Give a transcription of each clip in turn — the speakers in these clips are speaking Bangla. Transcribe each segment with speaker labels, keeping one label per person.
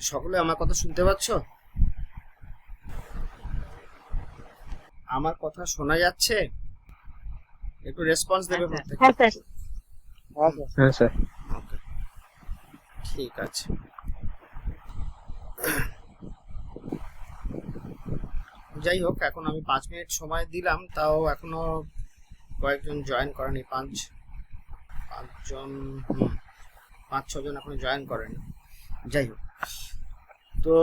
Speaker 1: সকলে আমার কথা শুনতে পাচ্ছ? আমার কথা শোনা যাচ্ছে? একটু রেসপন্স দেবে প্রত্যেকে।
Speaker 2: হ্যাঁ স্যার।
Speaker 3: হ্যাঁ স্যার।
Speaker 1: ওকে, ঠিক আছে। যাই হোক, এখন আমি 5 মিনিট সময় দিলাম, তাও এখনো কয়েকজন জয়েন করেনি। পাঁচজন, 5-6 জন এখনো জয়েন করেনি। যাই হোক, তো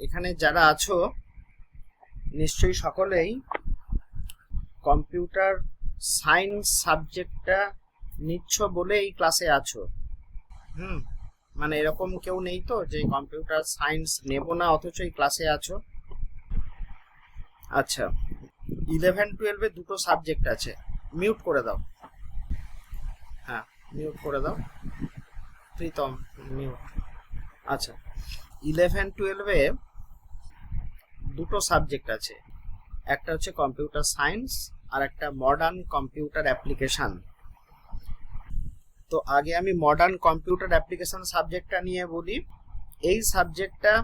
Speaker 1: এখানে যারা আছো নিশ্চয়ই সকলেই কম্পিউটার সায়েন্স সাবজেক্টটা নিচ্ছ বলেই ক্লাসে আছো। মানে এরকম কেউ নেই তো যে কম্পিউটার সায়েন্স নেব না অথচ এই ক্লাসে আছো? আচ্ছা, 11-12-এ দুটো সাবজেক্ট আছে। মিউট করে দাও। হ্যাঁ, মিউট করে দাও প্রীতম, মিউট। আচ্ছা, 11-12-এ দুটো সাবজেক্ট আছে, একটা হচ্ছে কম্পিউটার সায়েন্স আর একটা মডার্ন কম্পিউটার অ্যাপ্লিকেশন। তো আগে আমি মডার্ন কম্পিউটার অ্যাপ্লিকেশন সাবজেক্টটা নিয়ে বলি। এই সাবজেক্টটা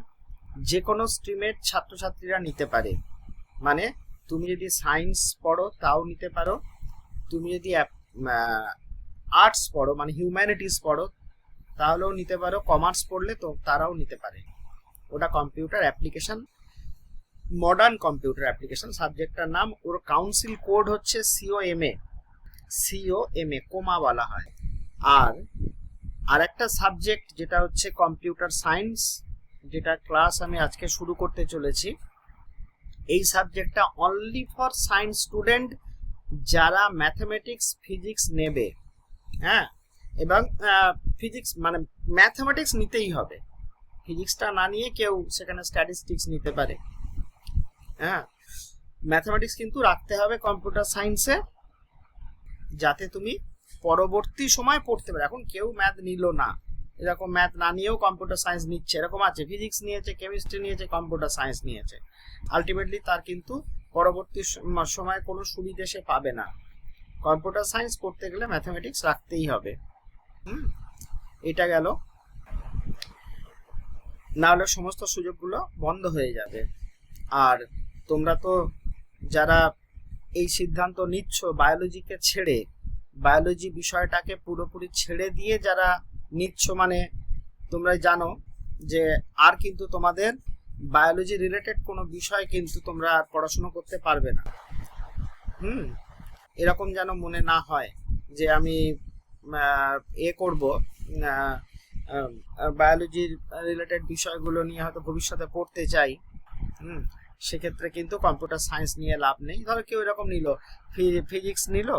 Speaker 1: যে কোনো স্ট্রিমের ছাত্রছাত্রীরা নিতে পারে। মানে তুমি যদি সায়েন্স পড়ো তাও নিতে পারো, তুমি যদি আর্টস পড়ো মানে হিউম্যানিটিস পড়ো তাহলেও নিতে পারো, কমার্স পড়লে তো তারাও নিতে পারে। ওটা computer application, modern computer application সাবজেক্টটার নাম। ওর কাউন্সিল কোড হচ্ছে COMA কোমা বলা হয়। আর একটা সাবজেক্ট যেটা হচ্ছে কম্পিউটার সায়েন্স, যেটা ক্লাস আমি আজকে শুরু করতে চলেছি। এই সাবজেক্টটা অনলি ফর সায়েন্স স্টুডেন্ট যারা ম্যাথমেটিক্স ফিজিক্স নেবে। হ্যাঁ, এবং ফিজিক্স মানে ম্যাথমেটিক্স নিতেই হবে, ফিজিক্সটা না নিয়ে কেউ সেখানে স্ট্যাটিস্টিক্স নিতে পারে। হ্যাঁ, ম্যাথমেটিক্স কিন্তু রাখতে হবে কম্পিউটার সায়েন্সে, যাতে তুমি পরবর্তী সময় পড়তে পারো। এখন কেউ ম্যাথ নিল না, এরকম ম্যাথ না নিয়েও কম্পিউটার সায়েন্স নিচ্ছে, এরকম আছে। ফিজিক্স নিয়েছে, কেমিস্ট্রি নিয়েছে, কম্পিউটার সায়েন্স নিয়েছে, আলটিমেটলি তার কিন্তু পরবর্তী সময় কোনো সুবিধে সে পাবে না। কম্পিউটার সায়েন্স পড়তে গেলে ম্যাথমেটিক্স রাখতেই হবে। এটা গেল, না হলে সমস্ত সুযোগগুলো বন্ধ হয়ে যাবে। আর তোমরা তো যারা এই সিদ্ধান্ত নিচ্ছ বায়োলজিকে ছেড়ে, বায়োলজি বিষয়টাকে পুরোপুরি ছেড়ে দিয়ে যারা নিচ্ছ, মানে তোমরা জানো যে আর কিন্তু তোমাদের বায়োলজি রিলেটেড কোনো বিষয় কিন্তু তোমরা আর পড়াশোনা করতে পারবে না। এরকম যেন মনে না হয় যে আমি করব বায়োলজির রিলেটেড বিষয়গুলো নিয়ে হয়তো ভবিষ্যতে পড়তে চাই। সেক্ষেত্রে কিন্তু কম্পিউটার সায়েন্স নিয়ে লাভ নেই। ধরো কেউ এরকম নিল, ফিজিক্স নিল,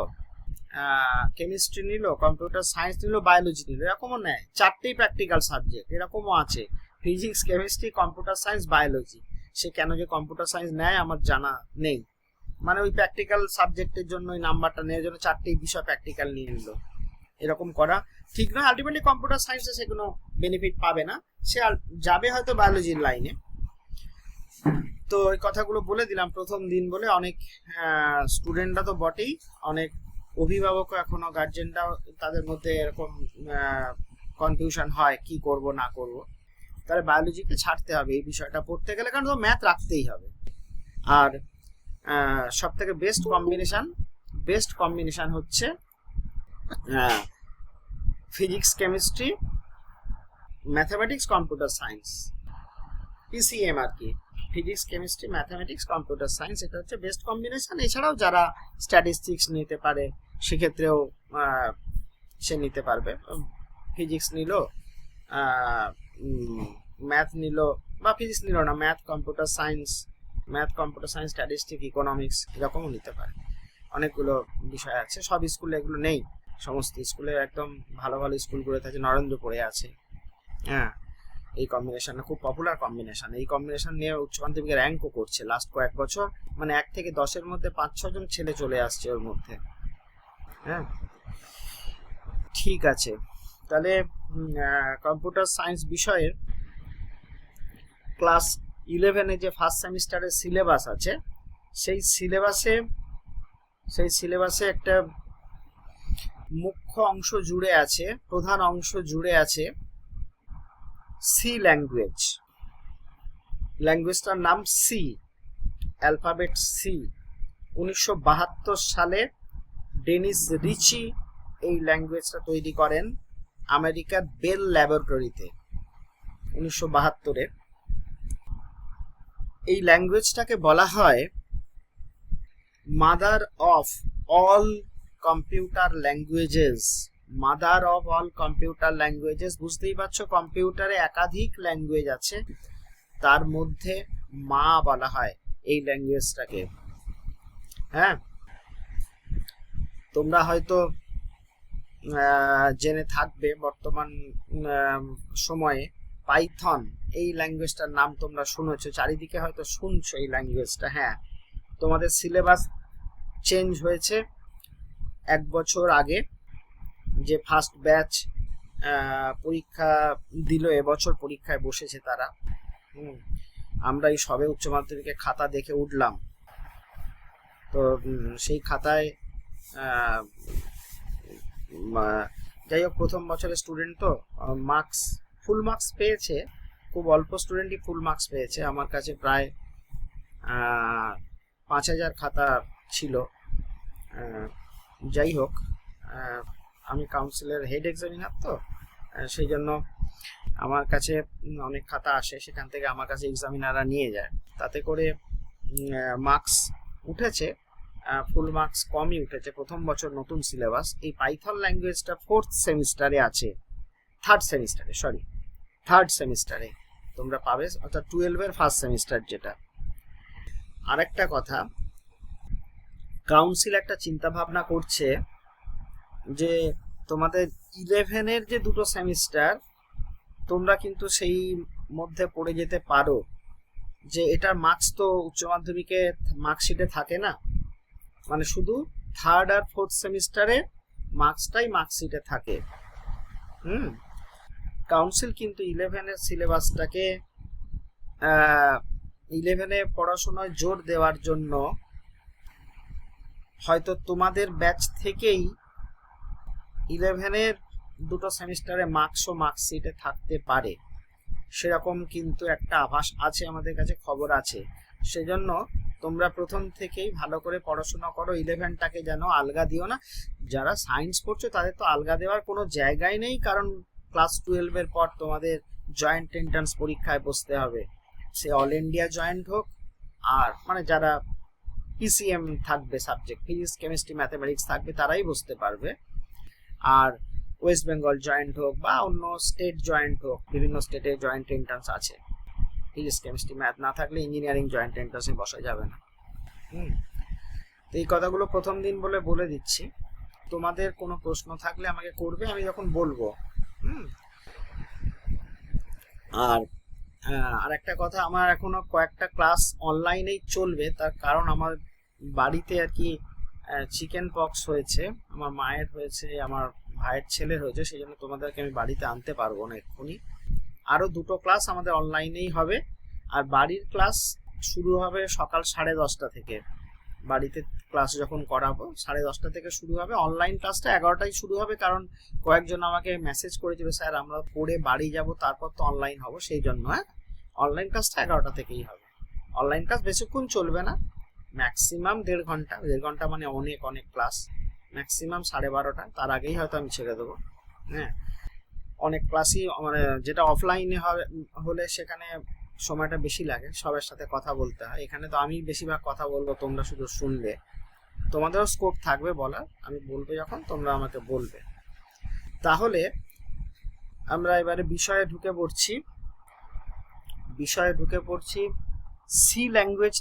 Speaker 1: কেমিস্ট্রি নিল, কম্পিউটার সায়েন্স নিল, বায়োলজি নিল, এরকমও নেয়। 4টেই প্র্যাকটিক্যাল সাবজেক্ট এরকমও আছে, physics, chemistry, computer science, biology. সে কেন যে কম্পিউটার সায়েন্স নেয় আমার জানা নেই, মানে ওই প্র্যাকটিক্যাল সাবজেক্টের জন্য ওই নাম্বারটা নেওয়ার জন্য 4টেই বিষয় প্র্যাকটিক্যাল নিয়ে নিল। এরকম করা ঠিক নয়। আলটিমেটলি কম্পিউটার সায়েন্সে সে কোনো বেনিফিট পাবে না, সে যাবে হয়তো বায়োলজির লাইনে। তো এই কথাগুলো বলে দিলাম প্রথম দিন বলে। অনেক স্টুডেন্টরা তো বটেই, অনেক অভিভাবক এখনো গার্জেনরাও, তাদের মধ্যে এরকম কনফিউশন হয় কি করব না করব। তাহলে বায়োলজিকে ছাড়তে হবে এই বিষয়টা পড়তে গেলে, কারণ তো ম্যাথ রাখতেই হবে। আর সব থেকে বেস্ট কম্বিনেশন হচ্ছে physics, chemistry, mathematics, computer science, PCM আর কি। Physics, chemistry, mathematics, computer science, এটা হচ্ছে বেস্ট কম্বিনেশন। এছাড়াও যারা স্ট্যাটিস্টিক্স নিতে পারে সেক্ষেত্রেও সে নিতে পারবে। ফিজিক্স নিল, ম্যাথ নিল, বা ফিজিক্স নিল না, math, computer science, statistics, economics, এরকমও নিতে পারে। অনেকগুলো বিষয় আছে, সব স্কুলে এগুলো নেই। সমস্ত স্কুলে একদম ভালো ভালো স্কুলগুলোতে আছে, নরেন্দ্রপুরে আছে। হ্যাঁ, এই কম্বিনেশনটা খুব পপুলার কম্বিনেশন। এই কম্বিনেশন নিয়ে উচ্চ মাধ্যমিকে র্যাঙ্কও করছে লাস্ট কয়েক বছর, মানে 1 থেকে 10-এর মধ্যে 5-6 জন ছেলে চলে আসছে ওর মধ্যে। হ্যাঁ, ঠিক আছে। তাহলে কম্পিউটার সায়েন্স বিষয়ের ক্লাস 11-এ যে ফার্স্ট সেমিস্টারের সিলেবাস আছে, সেই সিলেবাসে একটা মুখ্য অংশ জুড়ে আছে, প্রধান অংশ জুড়ে আছে সি ল্যাঙ্গুয়েজ, ল্যাঙ্গুয়েজটার নাম সি, অ্যালফাবেট সি। 1972 সালে ডেনিস রিচি এই ল্যাঙ্গুয়েজটা তৈরি করেন আমেরিকার বেল ল্যাবরেটরিতে 1972-এ। এই ল্যাঙ্গুয়েজটাকে বলা হয় mother of all computer languages, mother of all computer languages. বুঝতেই পারছো কম্পিউটারে একাধিক ল্যাঙ্গুয়েজ আছে, তার মধ্যে মা বলা হয় এই ল্যাঙ্গুয়েজটাকে। হ্যাঁ, তোমরা হয়তো জেনে থাকবে বর্তমান সময়ে পাইথন এই ল্যাঙ্গুয়েজটার নাম তোমরা শুনেছো, চারিদিকে হয়তো শুনছো এই ল্যাঙ্গুয়েজটা। হ্যাঁ, তোমাদের সিলেবাস চেঞ্জ হয়েছে 1 বছর আগে। যে ফার্স্ট ব্যাচ পরীক্ষা দিল এবছর পরীক্ষায় বসেছে তারা। আমরা এই সবে উচ্চ মাধ্যমিকে খাতা দেখে উঠলাম, তো সেই খাতায় যাই হোক প্রথম বছরের স্টুডেন্ট তো মার্কস ফুল মার্কস পেয়েছে, খুব অল্প স্টুডেন্টই ফুল মার্কস পেয়েছে। আমার কাছে প্রায় 5000 খাতা ছিল। যাই হোক, আমি কাউন্সিলের হেড এক্সামিনার তো সেই জন্য আমার কাছে অনেক খাতা আসে, সেখান থেকে আমার কাছে এক্সামিনাররা নিয়ে যায়। তাতে করে মার্কস উঠেছে, ফুল মার্কস কমই উঠেছে। প্রথম বছর নতুন সিলেবাস। এই পাইথন ল্যাঙ্গুয়েজটা 4th সেমিস্টারে আছে, থার্ড সেমিস্টারে তোমরা পাবে, অর্থাৎ 12-এর ফার্স্ট সেমিস্টার যেটা। আরেকটা কথা, কাউন্সিল একটা চিন্তা ভাবনা করছে যে তোমাদের 11-এর যে দুটো সেমিস্টার তোমরা কিন্তু সেই মধ্যে পড়ে যেতে পারো, যে এটার মার্কস তো উচ্চ মাধ্যমিকে মার্কশিটে থাকে না, মানে শুধু 3rd আর 4th সেমিস্টারে মার্কসটাই মার্কশিটে থাকে। কাউন্সিল কিন্তু 11-এর সিলেবাসটাকে 11-এ পড়াশোনায় জোর দেওয়ার জন্য হয়তো তোমাদের ব্যাচ থেকেই 11-এর দুটো সেমিস্টারে মার্কশিটে থাকতে পারে, সেরকম কিন্তু একটা আভাস আছে, আমাদের কাছে খবর আছে। সেজন্য তোমরা প্রথম থেকেই ভালো করে পড়াশোনা করো, 11টাকে যেন আলগা দিও না। যারা সায়েন্স পড়ছো তাদের তো আলগা দেওয়ার কোনো জায়গায় নেই, কারণ ক্লাস 12-এর পর তোমাদের জয়েন্ট এন্ট্রান্স পরীক্ষায় বসতে হবে। সে অল ইন্ডিয়া জয়েন্ট হোক, আর মানে যারা পিসিএম থাকবে সাবজেক্ট, ফিজিক্স কেমিস্ট্রি ম্যাথামেটিক্স থাকবে, তারাই বসতে পারবে। আর ওয়েস্ট বেঙ্গল জয়েন্ট হোক বা অন্য স্টেট জয়েন্ট হোক, বিভিন্ন স্টেটে জয়েন্ট এন্ট্রান্স আছে। ফিজিক্স কেমিস্ট্রি ম্যাথ না থাকলে ইঞ্জিনিয়ারিং জয়েন্ট এন্ট্রান্সে বসা যাবে না। তো এই কথাগুলো প্রথম দিন বলে দিচ্ছি। তোমাদের কোনো প্রশ্ন থাকলে আমাকে করবে, আমি যখন বলবো। আর একটা কথা, আমার এখনো কয়েকটা ক্লাস অনলাইনেই চলবে, তার কারণ আমার বাড়িতে আর কি চিকেন পক্স হয়েছে, আমার মায়ের হয়েছে, আমার ভাইয়ের ছেলের হয়েছে, সেই জন্য তোমাদেরকে আমি বাড়িতে আনতে পারবো না এক্ষুনি। আরও 2টো ক্লাস আমাদের অনলাইনেই হবে, আর বাড়ির ক্লাস শুরু হবে সকাল 10:30 থেকে। বাড়িতে ক্লাস যখন করাবো 10:30 থেকে শুরু হবে। অনলাইন ক্লাসটা 11টায় শুরু হবে, কারণ কয়েকজন আমাকে মেসেজ করেছিল, স্যার আমরা পড়ে বাড়ি যাব তারপর তো অনলাইন হবো, সেই জন্য অনলাইন ক্লাসটা 11টা থেকেই হবে। অনলাইন ক্লাস বেশিক্ষণ চলবে না, ম্যাক্সিমাম 1.5 ঘন্টা। 1.5 ঘন্টা মানে অনেক ক্লাস, ম্যাক্সিমাম 12:30, তার আগেই হয়তো আমি ছেড়ে দেবো। হ্যাঁ, অনেক ক্লাসই মানে যেটা অফলাইনে হলে সেখানে সময়টা বেশি লাগে, সবার সাথে কথা বলতে হয়। এখানে তো আমি বেশিরভাগ কথা বলবো, তোমরা শুধু শুনবে। তোমাদেরও স্কোপ থাকবে বলার, আমি বলবো যখন তোমরা আমাকে বলবে। তাহলে আমরা এবারে বিষয়ে ঢুকে পড়ছি। সি ল্যাঙ্গুয়েজ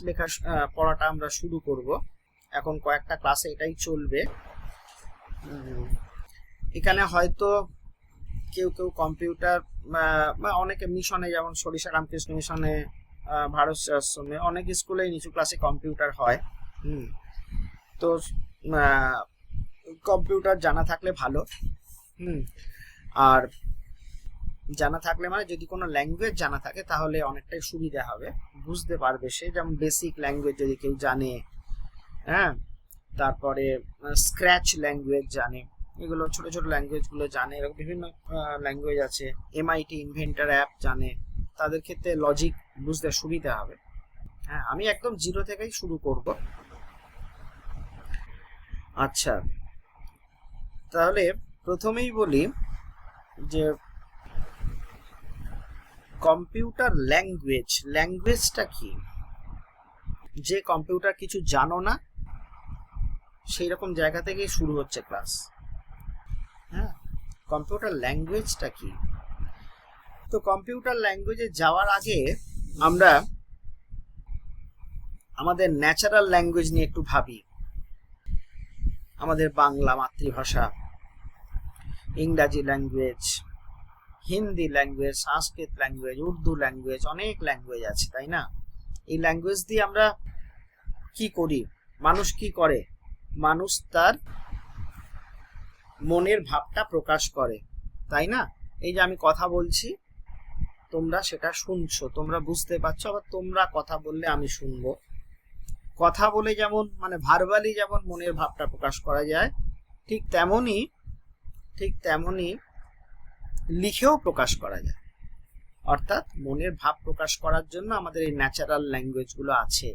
Speaker 1: পড়াটা আমরা শুরু করব। এখন কয়েকটা ক্লাসে এটাই চলবে। এখানে হয়তো কেউ কম্পিউটার বা অনেকে মিশনে, যেমন সরিষা রামকৃষ্ণ মিশনে, ভারত আশ্রমে, অনেক স্কুলে নিচু ক্লাসে কম্পিউটার হয়। তো কম্পিউটার জানা থাকলে ভালো। আর জানা থাকলে মানে যদি কোনো ল্যাঙ্গুয়েজ জানা থাকে তাহলে অনেকটাই সুবিধা হবে, বুঝতে পারবে সে। যেমন বেসিক ল্যাঙ্গুয়েজ যদি কেউ জানে, তারপরে স্ক্র্যাচ ল্যাঙ্গুয়েজ জানে, এগুলো ছোট ছোট ল্যাঙ্গুয়েজগুলো জানে, এরকম বিভিন্ন ল্যাঙ্গুয়েজ আছে। MIT ইনভেন্টর অ্যাপ জানে, তাদের ক্ষেত্রে লজিক বুঝতে সুবিধা হবে। হ্যাঁ, আমি একদম জিরো থেকেই শুরু করব। আচ্ছা, তাহলে প্রথমেই বলি যে কম্পিউটার ল্যাঙ্গুয়েজটা কি। যে কম্পিউটার কিছু জানো না সেই রকম জায়গা থেকেই শুরু হচ্ছে ক্লাস। হ্যাঁ, কম্পিউটার ল্যাঙ্গুয়েজটা কি। তো কম্পিউটার ল্যাঙ্গুয়েজে যাওয়ার আগে আমরা আমাদের ন্যাচারাল ল্যাঙ্গুয়েজ নিয়ে একটু ভাবি। আমাদের বাংলা মাতৃভাষা, ইংরাজি ল্যাঙ্গুয়েজ, হিন্দি ল্যাঙ্গুয়েজ, সংস্কৃত ল্যাঙ্গুয়েজ, উর্দু ল্যাঙ্গুয়েজ, অনেক ল্যাঙ্গুয়েজ আছে, তাই না? এই ল্যাঙ্গুয়েজ দিয়ে আমরা কি করি? মানুষ কি করে? মানুষ তার মনের ভাবটা প্রকাশ করে, তাই না? এই যে আমি কথা বলছি, তোমরা সেটা শুনছো, তোমরা বুঝতে পারছো, আবার তোমরা কথা বললে আমি শুনবো। কথা বলে যেমন মানে ভার্বালি যেমন মনের ভাবটা প্রকাশ করা যায়, ঠিক তেমনি লিখেও প্রকাশ করা যায়। অর্থাৎ মনের ভাব প্রকাশ করার জন্য আমাদের এই ন্যাচারাল ল্যাঙ্গুয়েজগুলো আছে।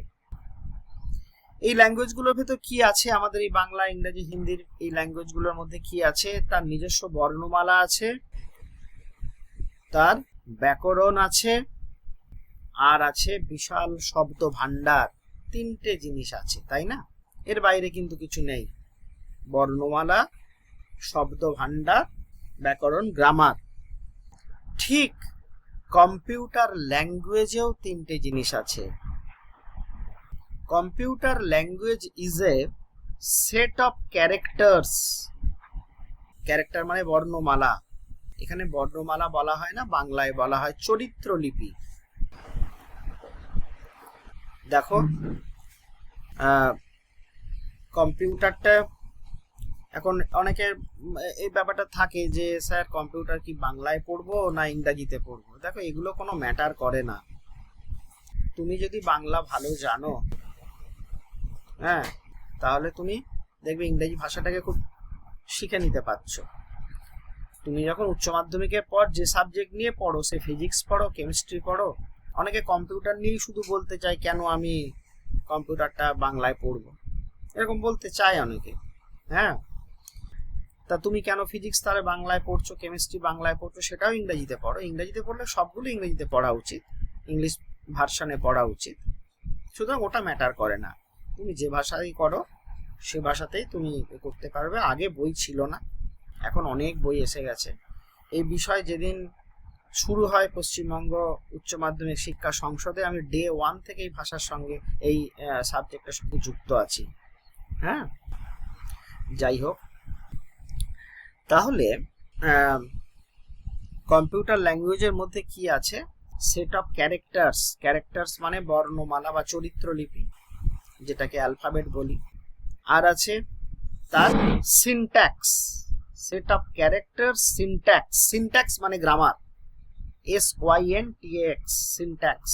Speaker 1: এই ল্যাঙ্গুয়েজগুলোর ভেতর কি আছে? আমাদের এই বাংলা, ইংরেজি, হিন্দির এই ল্যাঙ্গুয়েজগুলোর মধ্যে কি আছে? তার নিজস্ব বর্ণমালা আছে, তার ব্যাকরণ আছে, আর আছে বিশাল শব্দ ভান্ডার। তিনটে জিনিস আছে, তাই না? এর বাইরে কিন্তু কিছু নেই। বর্ণমালা, শব্দ ভান্ডার, ব্যাকরণ, গ্রামার। ঠিক কম্পিউটার ল্যাঙ্গুয়েজেও তিনটে জিনিস আছে। Computer language is a set of characters. Character মানে বর্ণমালা। এখানে বর্ণমালা বলা হয় না, বাংলায় বলা হয় চরিত্রলিপি। দেখো, কম্পিউটারটা এখন অনেকের এই ব্যাপারটা থাকে যে স্যার কম্পিউটার কি বাংলায় পড়বো না ইংরাজিতে পড়বো। দেখো, এগুলো কোনো ম্যাটার করে না। তুমি যদি বাংলা ভালো জানো, হ্যাঁ, তাহলে তুমি দেখবে ইংরেজি ভাষাটাকে খুব শিখে নিতে পারছো। তুমি যখন উচ্চ মাধ্যমিকের পর যে সাবজেক্ট নিয়ে পড়ো, সে ফিজিক্স পড়ো, কেমিস্ট্রি পড়ো, অনেকে কম্পিউটার নিয়েই শুধু বলতে চায় কেন আমি কম্পিউটারটা বাংলায় পড়বো, এরকম বলতে চায় অনেকে। হ্যাঁ, তা তুমি কেন ফিজিক্স তাহলে বাংলায় পড়ছো, কেমিস্ট্রি বাংলায় পড়ছো, সেটাও ইংরেজিতে পড়ো। ইংরেজিতে পড়লে সবগুলো ইংরেজিতে পড়া উচিত, ইংলিশ ভার্সনে পড়া উচিত। সুতরাং ওটা ম্যাটার করে না, তুমি যে ভাষায় করো সে ভাষাতেই তুমি করতে পারবে। আগে বই ছিল না, এখন অনেক বই এসে গেছে। এই বিষয় যেদিন শুরু হয় পশ্চিমবঙ্গ উচ্চ মাধ্যমিক শিক্ষা সংসদে, আমি ডে 1 থেকে এই ভাষার সঙ্গে, এই সাবজেক্টের সঙ্গে যুক্ত আছি। হ্যাঁ, যাই হোক, তাহলে কম্পিউটার ল্যাঙ্গুয়েজের মধ্যে কি আছে? Set of characters. ক্যারেক্টার্স মানে বর্ণমালা বা চরিত্রলিপি, যেটাকে অ্যালফাবেট বলি। আর আছে তার syntax. Set of characters, syntax. Syntax মানে গ্রামার, SYNTAX, সিনট্যাক্স।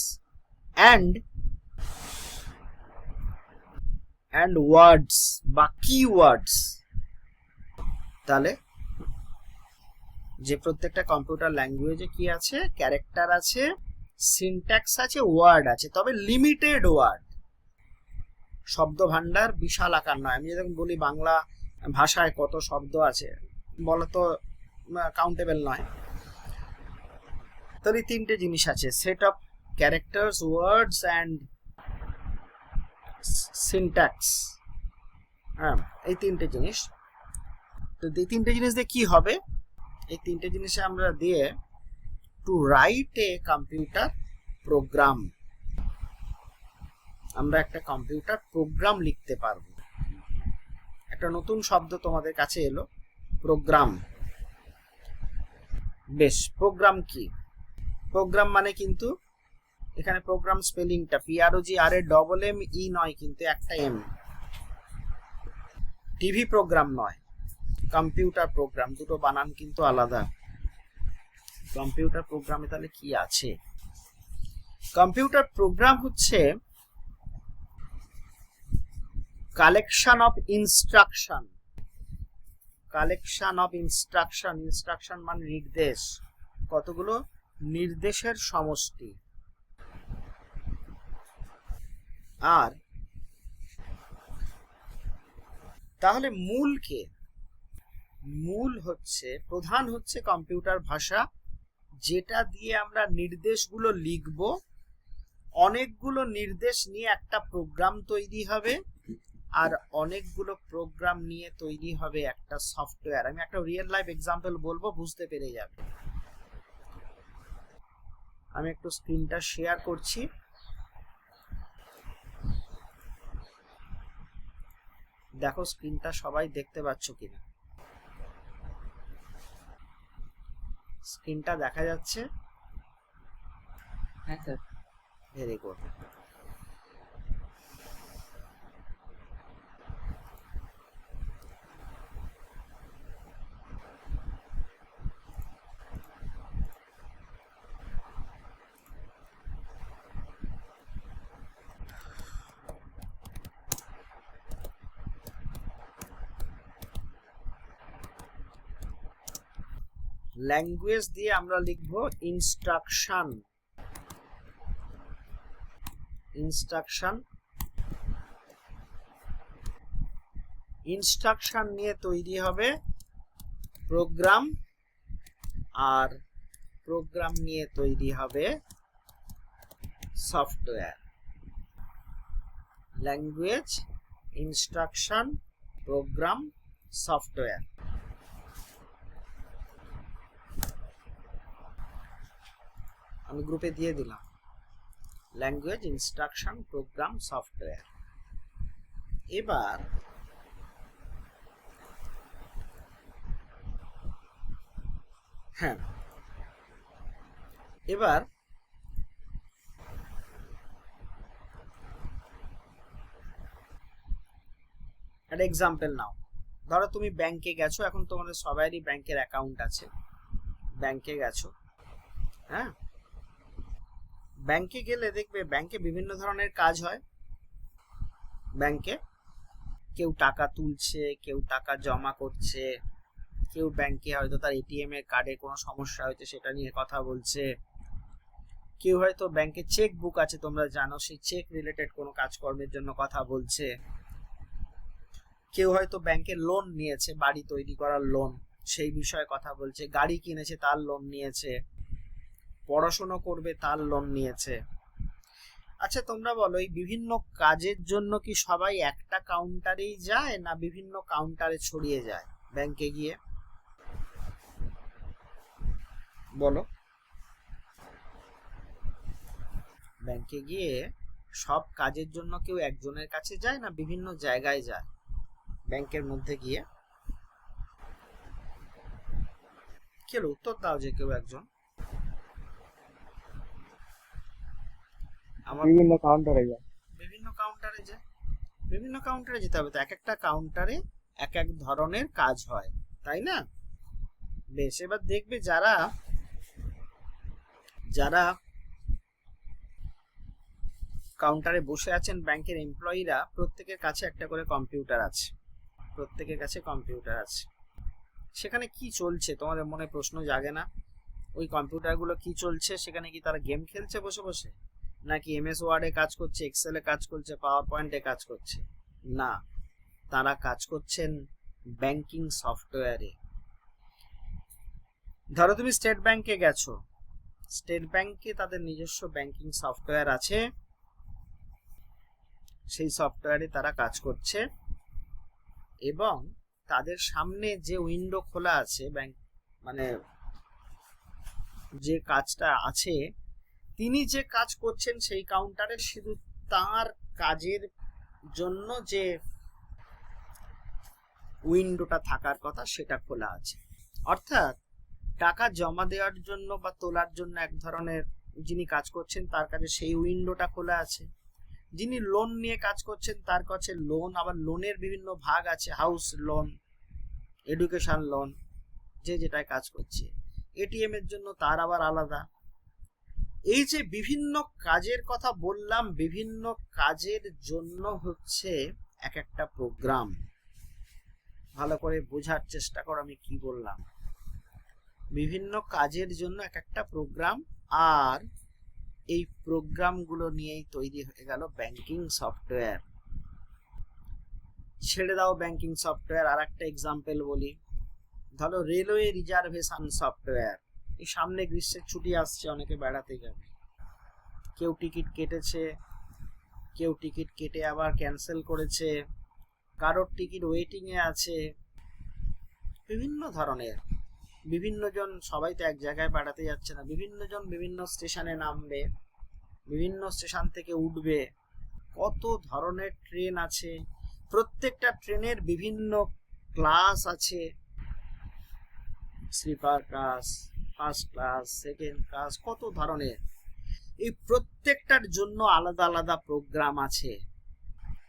Speaker 1: অ্যান্ড ওয়ার্ডস বা কিওয়ার্ডস। তাহলে যে প্রত্যেকটা কম্পিউটার ল্যাঙ্গুয়েজে কি আছে? ক্যারেক্টার আছে, সিনট্যাক্স আছে, ওয়ার্ড আছে, তবে লিমিটেড ওয়ার্ড। শব্দ ভান্ডার বিশাল আকার নয়। আমি যখন বলি বাংলা ভাষায় কত শব্দ আছে, বলো তো কাউন্টেবল নয়। তাহলে তিনটে জিনিস আছে, set of characters, words and syntax. হ্যাঁ, এই তিনটে জিনিস। তো এই তিনটে জিনিস দিয়ে কি হবে? এই তিনটে জিনিসে আমরা দিয়ে to write a computer program, আমরা একটা কম্পিউটার প্রোগ্রাম লিখতে পারবো। একটা নতুন শব্দ তোমাদের কাছে এলো, প্রোগ্রাম। বেশ, প্রোগ্রাম কি? প্রোগ্রাম মানে কিন্তু এখানে প্রোগ্রাম স্পেলিংটা PROGRAMME নয়, কিন্তু একটা M। টিভি প্রোগ্রাম নয়, কম্পিউটার প্রোগ্রাম, দুটো বানান কিন্তু আলাদা। কম্পিউটার প্রোগ্রামে তাহলে কি আছে? কম্পিউটার প্রোগ্রাম হচ্ছে collection of instruction. Collection of instruction, instruction মানে নির্দেশ, কতগুলো নির্দেশের সমষ্টি। আর তাহলে মূল কে? মূল হচ্ছে, প্রধান হচ্ছে কম্পিউটার ভাষা, যেটা দিয়ে আমরা নির্দেশগুলো লিখব। অনেকগুলো নির্দেশ নিয়ে একটা প্রোগ্রাম তৈরি হবে, আর অনেকগুলো প্রোগ্রাম নিয়ে তৈরি হবে একটা সফটওয়্যার। আমি একটা রিয়েল লাইফ এক্সাম্পল বলবো, বুঝতে পেরে যাবে। আমি একটু স্ক্রিনটা শেয়ার করছি। দেখো স্ক্রিনটা সবাই দেখতে পাচ্ছ কিনা? স্ক্রিনটা দেখা যাচ্ছে?
Speaker 3: হ্যাঁ স্যার।
Speaker 1: Very good. ল্যাঙ্গুয়েজ দিয়ে আমরা লিখব ইনস্ট্রাকশন। ইনস্ট্রাকশন, ইনস্ট্রাকশন নিয়ে তৈরি হবে প্রোগ্রাম, আর প্রোগ্রাম নিয়ে তৈরি হবে software. Language, instruction, program, software. আমি গ্রুপে দিয়ে দিলাম ল্যাঙ্গুয়েজ, ইনস্ট্রাকশন, প্রোগ্রাম, সফটওয়্যার। এবার হ্যাঁ, এবার একটা এক্সাম্পল নাও। ধরো তুমি ব্যাংকে গেছো, এখন তোমাদের সবারই ব্যাংকের অ্যাকাউন্ট আছে, ব্যাংকে গেছো। হ্যাঁ, ব্যাংকে গেলে দেখবে ব্যাংকে বিভিন্ন ধরনের কাজ হয়। ব্যাংকে কেউ টাকা তুলছে, কেউ টাকা জমা করছে, কেউ ব্যাংকে হয়তো তার এটিএম এর কার্ডে কোনো সমস্যা হয়েছে সেটা নিয়ে কথা বলছে, কেউ হয়তো ব্যাংকে চেক বুক আছে, তোমরা জানো, সেই চেক রিলেটেড কোনো কাজকর্মের জন্য কথা বলছে, কেউ হয়তো ব্যাংকে লোন নিয়েছে, বাড়ি তৈরি করার লোন, সেই বিষয়ে কথা বলছে, গাড়ি কিনেছে তার লোন নিয়েছে, পড়াশোনা করবে তার লোন নিয়েছে। আচ্ছা তোমরা বলো, এই বিভিন্ন কাজের জন্য কি সবাই একটা কাউন্টারেই যায়, না বিভিন্ন কাউন্টারে ছড়িয়ে যায় ব্যাংকে গিয়ে? বলো। ব্যাংকে গিয়ে সব কাজের জন্য কেউ একজনের কাছে যায়, না বিভিন্ন জায়গায় যায় ব্যাংকের মধ্যে গিয়ে? কেউ উত্তর দাও যে কেউ একজন।
Speaker 3: বিভিন্ন কাউন্টারে যায়।
Speaker 1: বিভিন্ন কাউন্টারে যায়, বিভিন্ন কাউন্টারে যেতে হবে তো, এক একটা কাউন্টারে এক এক ধরনের কাজ হয়, তাই না? বেশ, এবার দেখবে যারা যারা কাউন্টারে বসে আছেন ব্যাংকের এমপ্লয়িরা, প্রত্যেকের কাছে একটা করে কম্পিউটার আছে, প্রত্যেকের কাছে কম্পিউটার আছে। সেখানে কি চলছে তোমাদের মনে প্রশ্ন জাগে না? ওই কম্পিউটারগুলো কি চলছে? সেখানে কি তারা গেম খেলছে বসে বসে, নাকি এমএস ওয়ার্ডে কাজ করছে, এক্সেলে কাজ করছে, পাওয়ার পয়েন্টে কাজ করছে? না, তারা কাজ করছেন ব্যাংকিং সফটওয়্যারে। ধরো তুমি স্টেট ব্যাংকে গেছো, স্টেট ব্যাংকে তাদের নিজস্ব ব্যাংকিং সফটওয়্যার আছে, সেই সফটওয়্যারে তারা কাজ করছে, এবং তাদের সামনে যে উইন্ডো খোলা আছে, ব্যাংক মানে যে কাজটা আছে, তিনি যে কাজ করছেন সেই কাউন্টারে শুধু তার কাজের জন্য যে উইন্ডোটা থাকার কথা সেটা খোলা আছে। অর্থাৎ টাকা জমা দেওয়ার জন্য বা তোলার জন্য এক ধরনের যিনি কাজ করছেন তার কাছে সেই উইন্ডোটা খোলা আছে, যিনি লোন নিয়ে কাজ করছেন তার কাছে লোন, আবার লোনের বিভিন্ন ভাগ আছে, হাউস লোন, এডুকেশন লোন, যে যেটায় কাজ করছে। এটিএম এর জন্য তার আবার আলাদা। এই যে বিভিন্ন কাজের কথা বললাম, বিভিন্ন কাজের জন্য হচ্ছে এক একটা প্রোগ্রাম। ভালো করে বোঝার চেষ্টা করো আমি কি বললাম। বিভিন্ন কাজের জন্য এক একটা প্রোগ্রাম, আর এই প্রোগ্রামগুলো নিয়েই তৈরি হয়ে গেল ব্যাংকিং সফটওয়্যার। ছেড়ে দাও ব্যাংকিং সফটওয়্যার, আর একটা এক্সাম্পল বলি, ধরো রেলওয়ে রিজার্ভেশন সফটওয়্যার। এই সামনে গ্রীষ্মের ছুটি আসছে, অনেকে বেড়াতে যাবে, কেউ টিকিট কেটেছে, কেউ টিকিট কেটে আবার ক্যান্সেল করেছে, কারোর টিকিট ওয়েটিং এ আছে, বিভিন্ন ধরনের। বিভিন্ন জন, সবাই তো এক জায়গায় বেড়াতে যাচ্ছে না, বিভিন্ন জন বিভিন্ন স্টেশনে নামবে, বিভিন্ন স্টেশন থেকে উঠবে, কত ধরনের ট্রেন আছে, প্রত্যেকটা ট্রেনের বিভিন্ন ক্লাস আছে, sleeper class, first class, second class, কত ধরনের। এই প্রত্যেকটার জন্য আলাদা আলাদা প্রোগ্রাম আছে।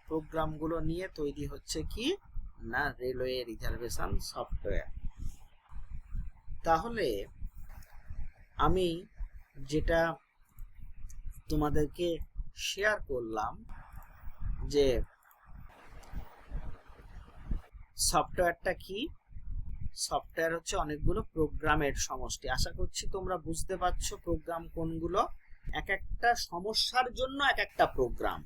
Speaker 1: প্রোগ্রামগুলো নিয়ে তৈরি হচ্ছে কি না রেলওয়ে রিজার্ভেশন সফটওয়্যার। তাহলে আমি যেটা তোমাদেরকে শেয়ার করলাম যে সফটওয়্যারটা কি, সফটওয়্যার হচ্ছে অনেকগুলো প্রোগ্রামের সমষ্টি। আশা করছি তোমরা বুঝতে পারছো প্রোগ্রাম কোনগুলো। এক একটা সমস্যার জন্য এক একটা প্রোগ্রাম,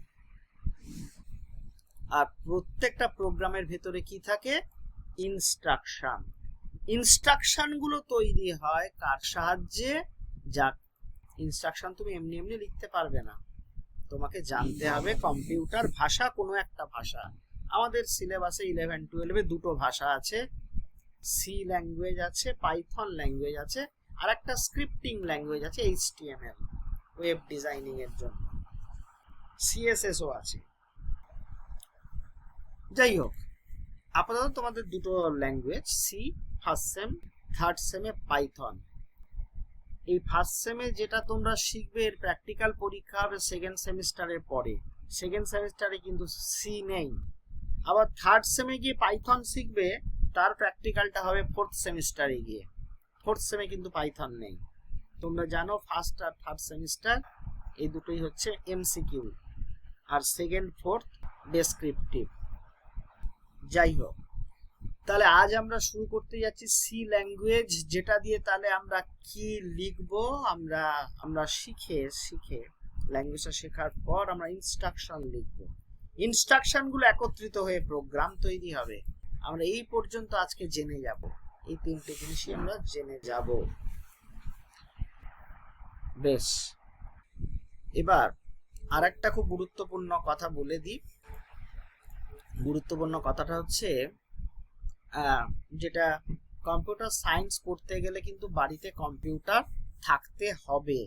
Speaker 1: আর প্রত্যেকটা প্রোগ্রামের ভেতরে কি থাকে, ইনস্ট্রাকশন। ইনস্ট্রাকশন গুলো তৈরি হয় কার সাহায্যে, যা ইনস্ট্রাকশন তুমি এমনি এমনি লিখতে পারবে না, তোমাকে জানতে হবে কম্পিউটার ভাষা, কোনো একটা ভাষা। আমাদের সিলেবাসে 11-12 দুটো ভাষা আছে, সি ল্যাঙ্গুয়েজ আছে, পাইথন ল্যাঙ্গুয়েজ আছে, আর একটা স্ক্রিপ্টিং ল্যাঙ্গুয়েজ আছে HTML ওয়েব ডিজাইনিং এর জন্য, CSS ও আছে। যাই হোক, আপাতত তোমাদের দুটো language, C first sem, third সেমে পাইথন। এই ফার্স্ট সেমে যেটা তোমরা শিখবে এর প্র্যাকটিক্যাল পরীক্ষা হবে সেকেন্ড সেমিস্টারের পরে। সেকেন্ড সেমিস্টারে কিন্তু সি নেই। আবার থার্ড সেমে গিয়ে পাইথন শিখবে, তার প্র্যাকটিক্যালটা হবে ফোর্থ সেমিস্টারে গিয়ে। ফোর্থ সেমে কিন্তু পাইথন নেই। তোমরা জানো ফার্স্ট আর থার্ড সেমিস্টার এই দুটোই হচ্ছে MCQ, আর সেকেন্ড ফোর্থ ডেসক্রিপটিভ। যাই হোক, তাহলে আজ আমরা শুরু করতে যাচ্ছি সি ল্যাঙ্গুয়েজ, যেটা দিয়ে তাহলে আমরা কি লিখবো, আমরা শিখে ল্যাঙ্গুয়েজটা শেখার পর আমরা ইনস্ট্রাকশন লিখবো। ইনস্ট্রাকশন গুলো একত্রিত হয়ে প্রোগ্রাম তৈরি হবে। আমরা এই পর্যন্ত আজকে জেনে যাব, এই তিনটে জিনিসই আমরা জেনে যাব। বেশ, এবার আর একটা খুব গুরুত্বপূর্ণ কথা বলে দিই। গুরুত্বপূর্ণ কথাটা হচ্ছে যেটা কম্পিউটার সায়েন্স পড়তে গেলে কিন্তু বাড়িতে কম্পিউটার থাকতে হবে।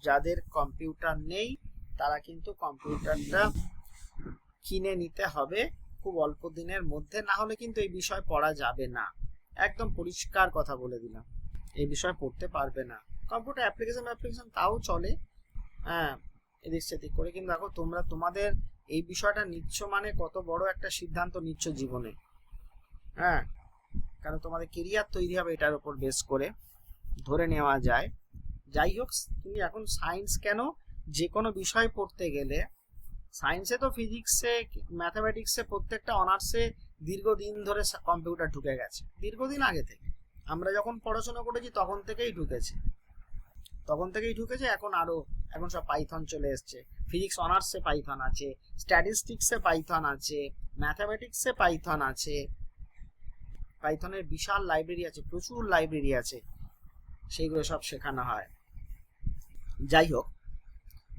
Speaker 1: যাদের কম্পিউটার নেই তারা কিন্তু কম্পিউটারটা কিনে নিতে হবে খুব অল্প দিনের মধ্যে, না হলে কিন্তু এই বিষয় পড়া যাবে না। একদম পরিষ্কার কথা বলে দিলাম, এই বিষয় পড়তে পারবে না। কম্পিউটার অ্যাপ্লিকেশন তাও চলে, হ্যাঁ, এদিক সেদিক করে, কিন্তু দেখো তোমরা তোমাদের এই বিষয়টা নিচ্ছ মানে কত বড় একটা সিদ্ধান্ত নিচ্ছ জীবনে, হ্যাঁ, কারণ তোমাদের কেরিয়ার তৈরি হবে এটার উপর বেস করে, ধরে নেওয়া যায়। যাই হোক, তুমি এখন সায়েন্স কেন, যে কোনো বিষয় পড়তে গেলে, সায়েন্সে তো ফিজিক্সে, ম্যাথামেটিক্সে, প্রত্যেকটা অনার্সে দীর্ঘদিন ধরে কম্পিউটার ঢুকে গেছে, দীর্ঘদিন আগে থেকে। আমরা যখন পড়াশোনা করেছি তখন থেকেই ঢুকেছে। এখন সব পাইথন চলে এসছে। ফিজিক্স অনার্সে পাইথন আছে, স্ট্যাটিস্টিক্সে পাইথন আছে, ম্যাথামেটিক্সে পাইথন আছে। পাইথনের বিশাল লাইব্রেরি আছে, প্রচুর লাইব্রেরি আছে, সেইগুলো সব শেখানো হয়। যাই হোক,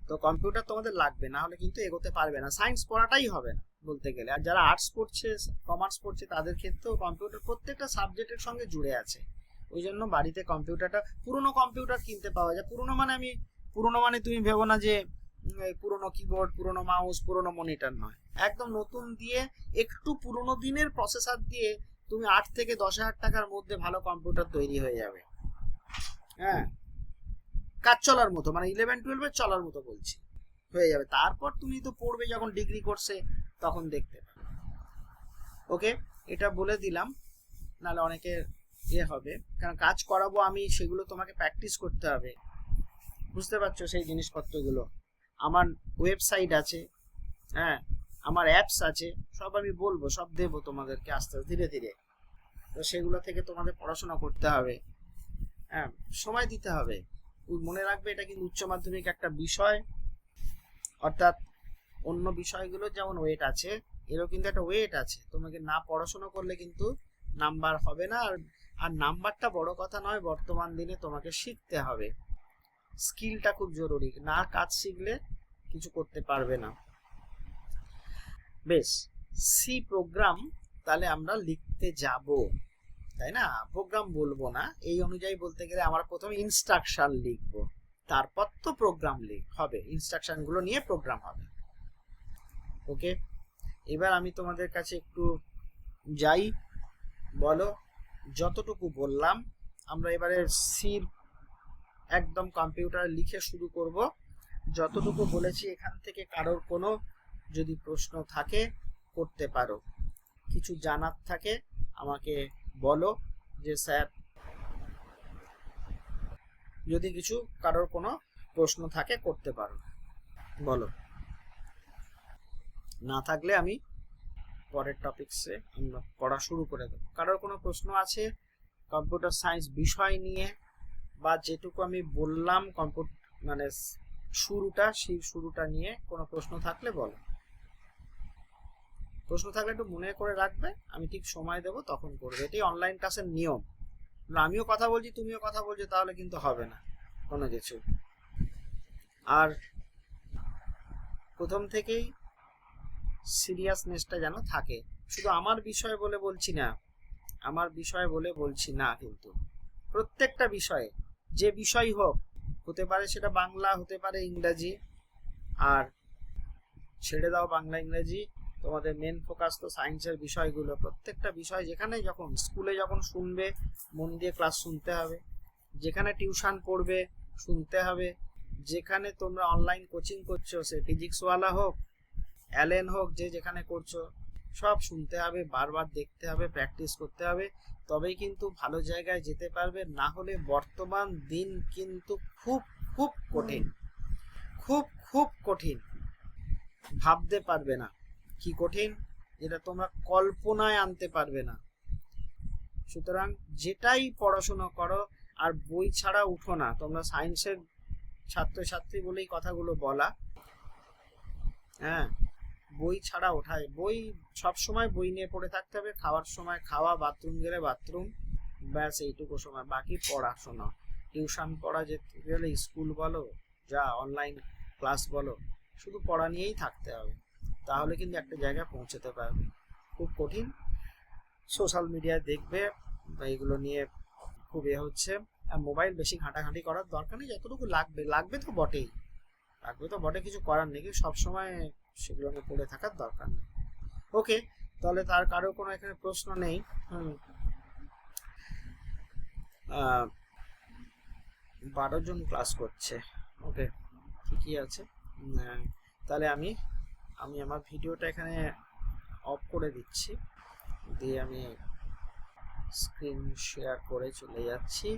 Speaker 1: তো কম্পিউটার তোমাদের লাগবে, না হলে কিন্তু এগোতে পারবে না, সায়েন্স পড়াটাই হবে না বলতে গেলে। আর যারা আর্টস পড়ছে, কমার্স পড়ছে, তাদের ক্ষেত্রেও কম্পিউটার প্রত্যেকটা সাবজেক্টের সঙ্গে জুড়ে আছে। ওই জন্য বাড়িতে কম্পিউটারটা, পুরোনো কম্পিউটার কিনতে পাওয়া যায়। পুরোনো মানে তুমি ভেবো না যে পুরোনো কিবোর্ড, পুরোনো মাউস, পুরোনো মনিটর নয়, একদম নতুন দিয়ে, একটু পুরোনো দিনের প্রসেসর দিয়ে তুমি 8 থেকে 10,000 টাকার মধ্যে ভালো কম্পিউটার তৈরি হয়ে যাবে, হ্যাঁ, কাজ চলার মতো, মানে 11-12 চলার মতো বলছি, হয়ে যাবে। তারপর তুমি তো পড়বে যখন ডিগ্রি কোর্সে, তখন দেখতে পাবে। ওকে, এটা বলে দিলাম, নাহলে অনেকের হবে, কারণ কাজ করাবো আমি, সেগুলো তোমাকে প্র্যাকটিস করতে হবে, বুঝতে পারছো সেই জিনিসপত্রগুলো। আমার ওয়েবসাইট আছে, হ্যাঁ, আমার অ্যাপস আছে, সব আমি বলবো, সব দেবো তোমাদেরকে আস্তে আস্তে ধীরে ধীরে। তো সেগুলো থেকে তোমাদের পড়াশোনা করতে হবে, হ্যাঁ, সময় দিতে হবে। মনে রাখবে এটা কিন্তু উচ্চ মাধ্যমিক একটা বিষয়, অর্থাৎ অন্য বিষয়গুলো যেমন ওয়েট আছে, এরও কিন্তু একটা ওয়েট আছে। তোমাকে না পড়াশোনা করলে কিন্তু নাম্বার হবে না। আর নাম্বারটা বড় কথা নয়, বর্তমান দিনে তোমাকে শিখতে হবে, স্কিলটা খুব জরুরি। না কাজ শিখলে কিছু করতে পারবে না। বেশ, সি প্রোগ্রাম তাহলে আমরা লিখতে যাব, তাই না? প্রোগ্রাম বলবো না, এই অনুযায়ী বলতে গেলে আমরা প্রথমে ইনস্ট্রাকশন লিখবো, তারপর তো প্রোগ্রাম হবে, ইনস্ট্রাকশন গুলো নিয়ে প্রোগ্রাম হবে। ওকে, এবার আমি তোমাদের কাছে একটু যাই, বলো যতটুকু বললাম। আমরা এবারে সির একদম কম্পিউটারে লিখে শুরু করব। যতটুকু বলেছি এখান থেকে কারোর কোনো যদি প্রশ্ন থাকে করতে পারো, কিছু জানার থাকে আমাকে বলো যে স্যার, যদি কিছু কারোর কোনো প্রশ্ন থাকে করতে পারো, বলো। না থাকলে আমি পরের টপিকসে আমরা পড়া শুরু করে দেবো। কারোর কোনো প্রশ্ন আছে কম্পিউটার সায়েন্স বিষয় নিয়ে, বা যেটুকু আমি বললাম মানে শুরুটা, সেই শুরুটা নিয়ে কোনো প্রশ্ন থাকলে বলো। প্রশ্ন থাকলে একটু মনে করে রাখবে, আমি ঠিক সময় দেবো তখন করবে। এটাই অনলাইন ক্লাসের নিয়ম। আমিও কথা বলছি, তুমিও কথা বলছো, তাহলে কিন্তু হবে না কোনো কিছু। আর প্রথম থেকেই সিরিয়াসনেসটা যেন থাকে। শুধু আমার বিষয় বলে বলছি না, আমার বিষয় বলে বলছি না, কিন্তু প্রত্যেকটা বিষয়ে, যে বিষয় হোক, হতে পারে সেটা বাংলা, হতে পারে ইংরাজি, আর ছেড়ে দাও বাংলা ইংরাজি, তোমাদের মেন ফোকাস তো সায়েন্সের বিষয়গুলো। প্রত্যেকটা বিষয় যেখানে যখন স্কুলে যখন শুনবে মন দিয়ে ক্লাস শুনতে হবে, যেখানে টিউশন পড়বে শুনতে হবে, যেখানে তোমরা অনলাইন কোচিং করছো, সে ফিজিক্সওয়ালা হোক, অ্যালেন হোক, যে যেখানে করছো, সব শুনতে হবে, বারবার দেখতে হবে, প্র্যাকটিস করতে হবে, তবেই কিন্তু ভালো জায়গায় যেতে পারবে। না হলে বর্তমান দিন কিন্তু খুব খুব কঠিন, খুব খুব কঠিন, ভাবতে পারবে না কি কঠিন, যেটা তোমরা কল্পনায় আনতে পারবে না। সুতরাং যেটাই পড়াশোনা করো, আর বই ছাড়া উঠো না। তোমরা সায়েন্সের ছাত্রছাত্রী বলেই কথাগুলো বলা, হ্যাঁ, বই ছাড়া ওঠায়, বই সবসময় বই নিয়ে পড়ে থাকতে হবে। খাওয়ার সময় খাওয়া, বাথরুম গেলে বাথরুম, ব্যাস এইটুকু সময়, বাকি পড়াশোনা। টিউশন পড়া যেতে গেলে স্কুল বলো, যা অনলাইন ক্লাস বলো, শুধু পড়া নিয়েই থাকতে হবে, তাহলে কিন্তু একটা জায়গায় পৌঁছতে পারবে। খুব কঠিন। সোশ্যাল মিডিয়ায় দেখবে এইগুলো নিয়ে খুব হচ্ছে। আর মোবাইল বেশি ঘাঁটাঘাঁটি করার দরকার নেই, যতটুকু লাগবে, লাগবে তো বটেই, লাগবে তো বটে, কিছু করার নেই, কিন্তু সবসময় সেগুলো নিয়ে পড়ে থাকার দরকার নেই। ওকে, তাহলে তার কারো কোনো এখানে প্রশ্ন নেই। 12 জন ক্লাস করছে। ওকে, ঠিকই আছে। তাহলে আমি আমার ভিডিওটা এখানে অফ করে দিচ্ছি, দিয়ে আমি স্ক্রিন শেয়ার করে চলে যাচ্ছি।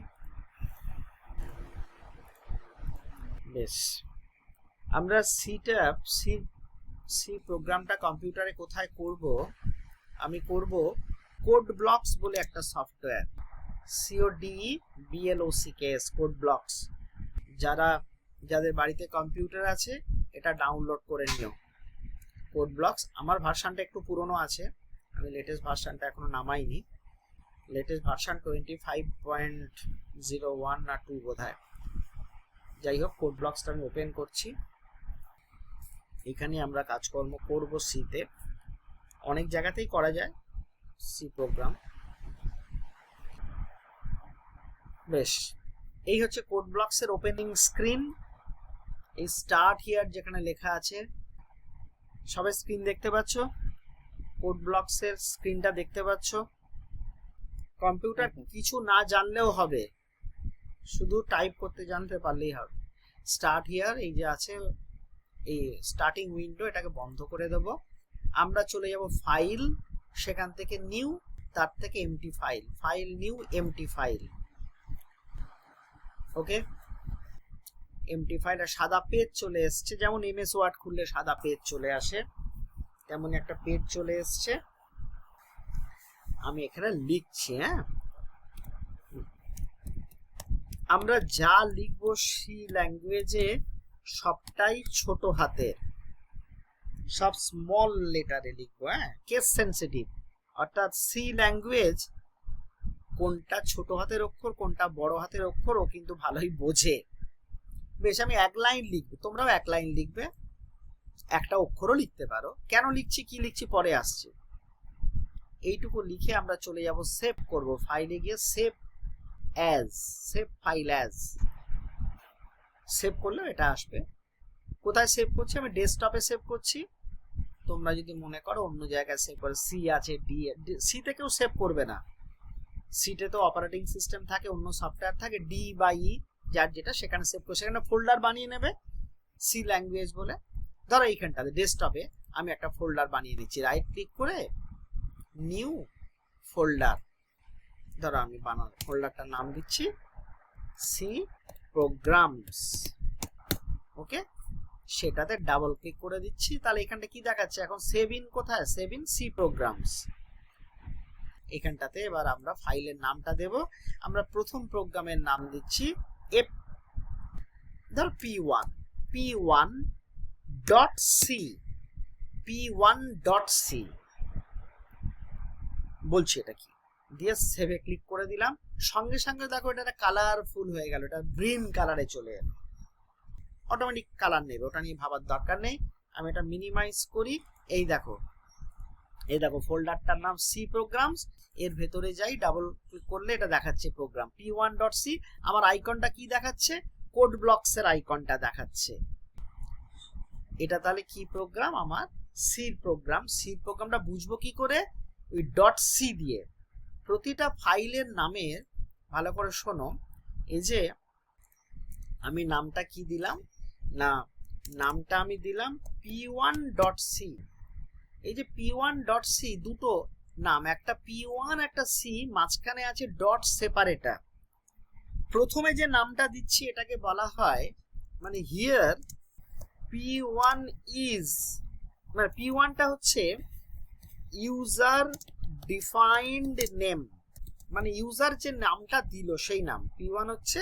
Speaker 1: বেশ, আমরা সি প্রোগ্রামটা কম্পিউটারে কোথায় করব? আমি করব কোড ব্লকস বলে একটা সফটওয়্যার, CODEBLOCKS, কোড ব্লকস। যাদের বাড়িতে কম্পিউটার আছে এটা ডাউনলোড করে নিও। কোড ব্লকস, আমার ভার্সানটা একটু পুরনো আছে, আমি লেটেস্ট ভার্সানটা এখনো নামাইনি। লেটেস্ট ভার্সান 25.01 না 2 বোধহয়। যাই হোক, কোড ব্লকসটা আমি ওপেন করছি। এখানে আমরা কাজকর্ম করব সিতে, অনেক জায়গাতেই করা যায় সি প্রোগ্রাম। বেশ, এই হচ্ছে কোড ব্লকস এর ওপেনিং স্ক্রিন। এই স্টার্ট হিয়ার যেখানে লেখা আছে, সবাই স্ক্রিন দেখতে পাচ্ছ? কোড ব্লকস এর স্ক্রিনটা দেখতে পাচ্ছ? কম্পিউটার কিছু না জানলেও হবে, শুধু টাইপ করতে জানতে পারলেই হবে। স্টার্ট হিয়ার এই যে আছে, এই স্টার্টিং উইন্ডো, এটাকে বন্ধ করে দেব। আমরা চলে যাব ফাইল, সেখান থেকে নিউ, তার থেকে empty file, file new empty file. Okay, empty file. আর সাদা পেজ চলে এসছে, যেমন এমএস ওয়ার্ড খুললে সাদা পেজ চলে আসে, তেমন একটা পেজ চলে এসছে। আমি এখানে লিখছি। হ্যাঁ, আমরা যা লিখবো সি ল্যাঙ্গুয়েজে সবটাই ছোট হাতের, সব স্মল লেটারে লিখবো। হ্যাঁ, কেস সেন্সিটিভ, অর্থাৎ সি ল্যাঙ্গুয়েজ কোনটা ছোট হাতের অক্ষর কোনটা বড় হাতের অক্ষর ও কিন্তু ভালোই বোঝে। বেশ, আমি এক লাইন লিখবো, তোমরাও এক লাইন লিখবে, একটা অক্ষরও লিখতে পারো। কেন লিখছি কি লিখছি পরে আসছে। এইটুকু লিখে আমরা চলে যাব সেভ করব, ফাইলে গিয়ে save as, save file as, save করলে এটা আসবে। কোথায় সেভ করছি? আমি ডেস্কটপে সেভ করছি। তোমরা যদি মনে করো অন্য জায়গায় সেভ করে, সি আছে, সি তে কেউ সেভ করবে না। সিটে তো অপারেটিং সিস্টেম থাকে, অন্য সফটওয়্যার থাকে, ডি বা ই যার যেটা সেখানে সেভ করে সেখানে ফোল্ডার বানিয়ে নেবে সি ল্যাঙ্গুয়েজ বলে। ধরো এইখানটাতে ডেস্কটপে আমি একটা ফোল্ডার বানিয়ে দিচ্ছি, রাইট ক্লিক করে নিউ ফোল্ডার, ধরো আমি বানানো ফোল্ডারটার নাম দিচ্ছি সি প্রোগ্রামস। ওকে, সেটাতে ডাবল ক্লিক করে দিচ্ছি। তাহলে এখানটা কি দেখাচ্ছে এখন? সেভ ইন কোথায়? Save in C programs. এখানটাতে এবার আমরা ফাইলের নামটা দেব। আমরা প্রথম প্রোগ্রামের নাম দিচ্ছি এফ, ধর p1 dot C, p1 dot C বলছি এটা কি, দিয়ে সেভে ক্লিক করে দিলাম। সঙ্গে সঙ্গে দেখো এটা একটা কালারফুল হয়ে গেল, এটা গ্রিন কালারে চলে এলো, অটোমেটিক কালার নেবে, ওটা নিয়ে ভাবার দরকার নেই। আমি এটা মিনিমাইজ করি। এই দেখো ফোল্ডারটার নাম সি প্রোগ্রামস, এর ভেতরে যাই, ডাবল ক্লিক করলে এটা দেখাচ্ছে প্রোগ্রাম p1.c। আমার আইকনটা কি দেখাচ্ছে? কোড ব্লকস এর আইকনটা দেখাচ্ছে। এটা তাহলে কি প্রোগ্রাম? আমার সি প্রোগ্রাম। সি প্রোগ্রামটা বুঝবো কি করে? ওই ডট সি দিয়ে। প্রতিটা ফাইলের নামের ভালো করে শোনো, এই যে আমি নামটা কি দিলাম না, নামটা আমি দিলাম p1.c। এই যে p1.c দুটো নাম, একটা p1 একটা c, মাঝখানে আছে ডট সেপারেটর। প্রথমে যে নামটা দিচ্ছি এটাকে বলা হয়, মানে হিয়ার p1 ইজ, মানে p1টা হচ্ছে ইউজার ডিফাইন্ড নেম, মানে ইউজার যে নামটা দিল সেই নাম। p1 হচ্ছে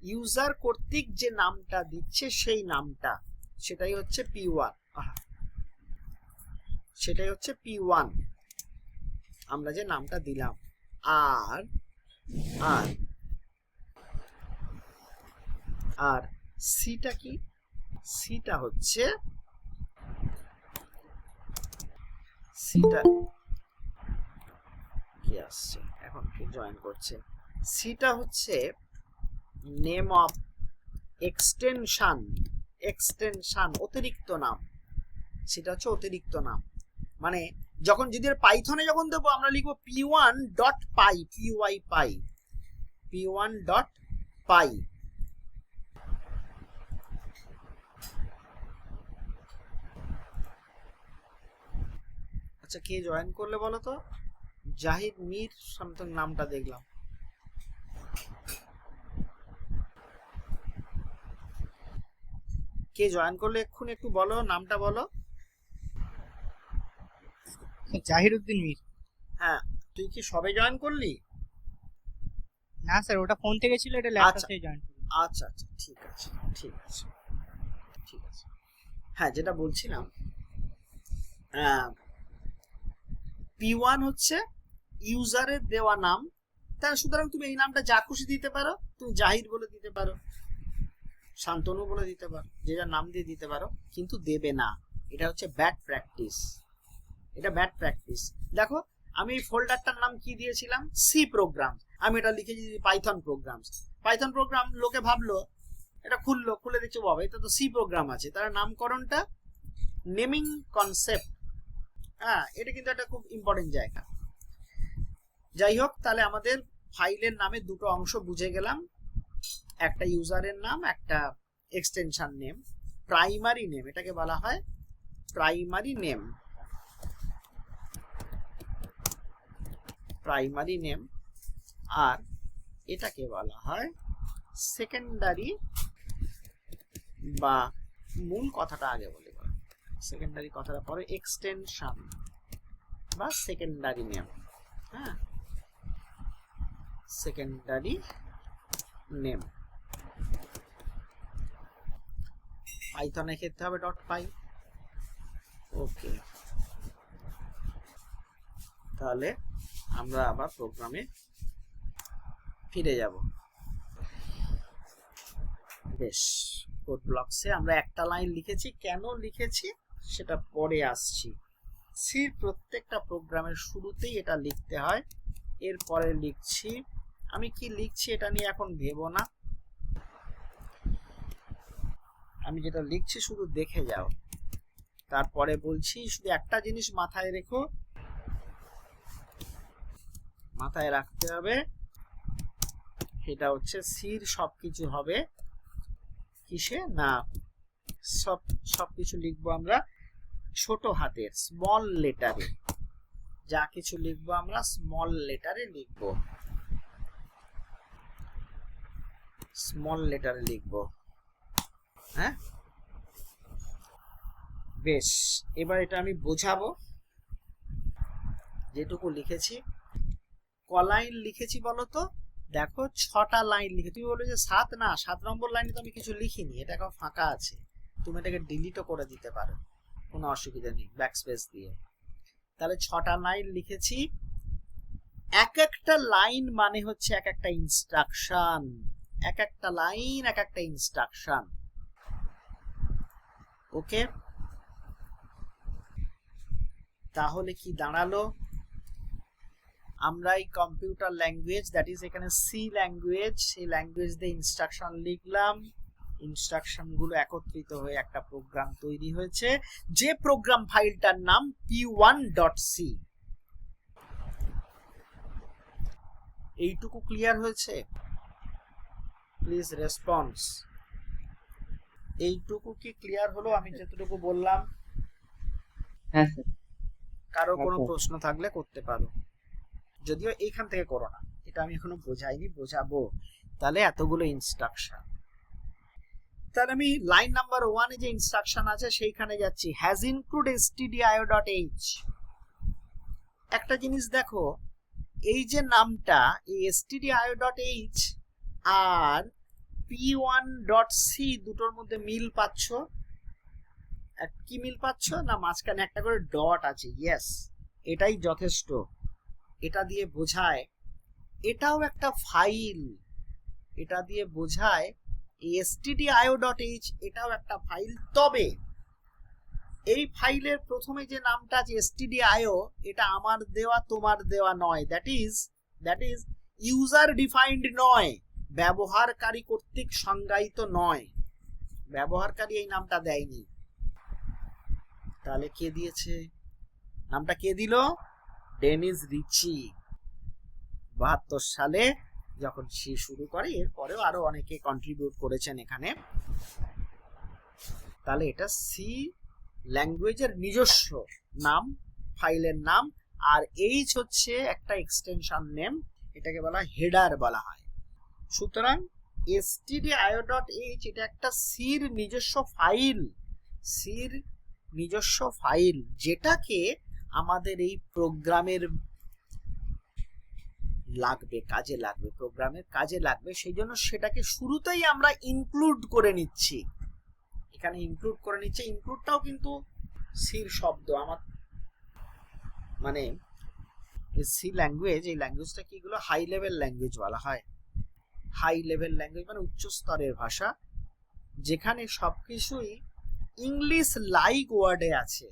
Speaker 1: ইউজার কর্তৃক যে নামটা দিচ্ছে সেই নামটা, সেটাই হচ্ছে p1, সেটাই হচ্ছে p1 আমরা যে নামটা দিলাম। আর আর আর সিটা কি? সিটা হচ্ছে, সিটা কি আসছে এখন, কি জয়েন করছে? সিটা হচ্ছে নেম অফ এক্সটেনশন, এক্সটেনশন অতিরিক্ত নাম, সেটা হচ্ছে অতিরিক্ত নাম। মানে যখন যদি পাইথনে যখন দেবো আমরা লিখবো p1.py, py, p1.py। আচ্ছা, কে জয়েন করলে বলো তো? জাহিদ মির সামথিং নামটা দেখলাম। কে জয়েন করলে এক্ষুনি একটু বলো, নামটা বলো।
Speaker 3: জাহিরউদ্দিন মীর।
Speaker 1: হ্যাঁ, তুই কি সবে জয়েন করলি?
Speaker 3: না স্যার, ওটা ফোন থেকে ছিল, এটা ল্যাপটপ থেকে জয়েন করলাম।
Speaker 1: আচ্ছা আচ্ছা, ঠিক আছে ঠিক আছে ঠিক আছে। হ্যাঁ, যেটা বলছিলাম, p1 হচ্ছে ইউজারের দেওয়া নাম, তাহলে সুতরাং তুমি এই নামটা যা খুশি দিতে পারো, তুমি জাহিদ বলে দিতে পারো, শান্তনু বলে দিতে পারো, যে যার নাম দিয়ে দিতে পারো, কিন্তু দেবে না। এটা হচ্ছে ব্যাড প্র্যাকটিস, এটা ব্যাড প্র্যাকটিস। দেখো আমি এই ফোল্ডারটার নাম কি দিয়েছিলাম? C program. আমি এটা লিখেছি পাইথন প্রোগ্রামস। পাইথন প্রোগ্রাম, লোকে ভাবলো, এটা খুললো, খুলে দেখছো বাবা এটা তো সি প্রোগ্রাম আছে, তার নামকরণটা নেমিং কনসেপ্ট। হ্যাঁ, এটা কিন্তু একটা খুব ইম্পর্টেন্ট জায়গা। যাই হোক, তাহলে আমাদের ফাইলের নামে দুটো অংশ বুঝে গেলাম, একটা ইউজারের নাম, একটা এক্সটেনশন নেম। প্রাইমারি নেম, এটাকে বলা হয় প্রাইমারি নেম, প্রাইমারি নেম। আর এটাকে বলা হয় সেকেন্ডারি, বা মূল কথাটা আগে বলি, সেকেন্ডারি কথাটা পরে, এক্সটেনশন বা সেকেন্ডারি নেম। হ্যাঁ, সেকেন্ডারি নেম। পাইথনে ক্ষেত্রে হবে ডট পাই। ওকে, তাহলে আমরা আবার প্রোগ্রামে ফিরে যাব। বেশ, কোড ব্লকসে আমরা একটা লাইন লিখেছি, কেন লিখেছি সেটা পরে আসছি। সির প্রত্যেকটা প্রোগ্রামের শুরুতেই এটা লিখতে হয়। এরপরে লিখছি, আমি কি লিখছি এটা নিয়ে এখন ভেবো না, আমি যেটা লিখছি শুধু দেখে যাও, তারপরে বলছি। শুধু একটা জিনিস মাথায় রেখো, মাথায় রাখতে হবে, সেটা হচ্ছে সির সবকিছু হবে কিসে না, সবকিছু লিখবো আমরা ছোট হাতের স্মল লেটারে। যা কিছু লিখবো আমরা স্মল লেটারে লিখবো, স্মল লেটারে লিখবো। হ্যাঁ, বেশ, এবার এটা আমি বোঝাবো। যেটুকু লিখেছি, ক লাইন লিখেছি বলো তো? দেখো 6টা লাইন লিখে, তুমি বলো যে 7 না, 7 নম্বর লাইনে তো আমি কিছু লিখিনি, এটা এখন ফাঁকা আছে, তুমি এটাকে ডিলিটও করে দিতে পারো, কোনো অসুবিধা নেই ব্যাকস্পেস দিয়ে। তাহলে 6টা লাইন লিখেছি, এক একটা লাইন মানে হচ্ছে এক একটা ইনস্ট্রাকশন, এক একটা লাইন এক একটা ইনস্ট্রাকশন। ওকে, তাহলে কি দাঁড়ালো, আমরা এই কম্পিউটার ল্যাঙ্গুয়েজ, দ্যাট ইজ এখানে সি ল্যাঙ্গুয়েজ, সেই ল্যাঙ্গুয়েজ দিয়ে ইনস্ট্রাকশন লিখলাম, ইনস্ট্রাকশন গুলো একত্রিত হয়ে একটা প্রোগ্রাম তৈরি হয়েছে, যে প্রোগ্রাম ফাইলটার নাম p1.c। এইটুকু ক্লিয়ার হয়েছে? Please response. এইটুকু কি ক্লিয়ার হলো আমি যতটুকু বললাম?
Speaker 3: হ্যাঁ স্যার।
Speaker 1: কারো কোনো প্রশ্ন থাকলে করতে পারো, যদিও এইখান থেকে করো না, এটা আমি এখনো বোঝাইনি, বোঝাবো। তাহলে এতগুলো ইনস্ট্রাকশন, তাহলে আমি লাইন নাম্বার 1 এ যে ইনস্ট্রাকশন আছে সেইখানে যাচ্ছি, হ্যাজ ইনক্লুড stdio.h। একটা জিনিস দেখো, এই যে নামটা, এই stdio.h আর p1.c দুটোর মধ্যে মিল পাচ্ছ? কি মিল পাচ্ছ না, মাঝখানে একটা করে ডট আছে, ইয়েস, এটাই যথেষ্ট। এটা দিয়ে বোঝায় এটাও একটা ফাইল, এটা দিয়ে বোঝায় stdio.h এটাও একটা ফাইল। তবে এই ফাইলের প্রথমে যে নামটা আছে stdio, এটা আমার দেওয়া তোমার দেওয়া নয়, দ্যাট ইজ ইউজার ডিফাইন্ড নয়, ব্যবহারকারী কর্তৃক সংজ্ঞায়িত নয়, ব্যবহারকারী এই নামটা দেয়নি। তাহলে কে দিয়েছে নামটা? কে দিল? ডেনিস রিচি 72 সালে যখন সে শুরু করে, এরপরেও আরো অনেকে কন্ট্রিবিউট করেছেন এখানে। তাহলে এটা সি ল্যাঙ্গুয়েজের নিজস্ব নাম, ফাইলের নাম, আর এইচ হচ্ছে একটা এক্সটেনশন নেম, এটাকে বলা হেডার বলা হয়। সুতরাং stdio.h এটা একটা সির নিজস্ব ফাইল, সির নিজস্ব ফাইল, যেটাকে আমাদের এই প্রোগ্রামের লাগবে, কাজে লাগবে, প্রোগ্রামের কাজে লাগবে, সেই জন্য সেটাকে শুরুতেই আমরা ইনক্লুড করে নিচ্ছি, এখানে ইনক্লুড করে নিচ্ছে। ইনক্লুডটাও কিন্তু সির শব্দ, আমার মানে সি ল্যাঙ্গুয়েজ, এই ল্যাঙ্গুয়েজটা কি, এগুলো হাই লেভেল ল্যাঙ্গুয়েজ বলা হয়। হাই লেভেল ল্যাঙ্গুয়েজ মানে উচ্চ স্তরের ভাষা, যেখানে সবকিছুই ইংলিশ লাইক ওয়ার্ডে আছে।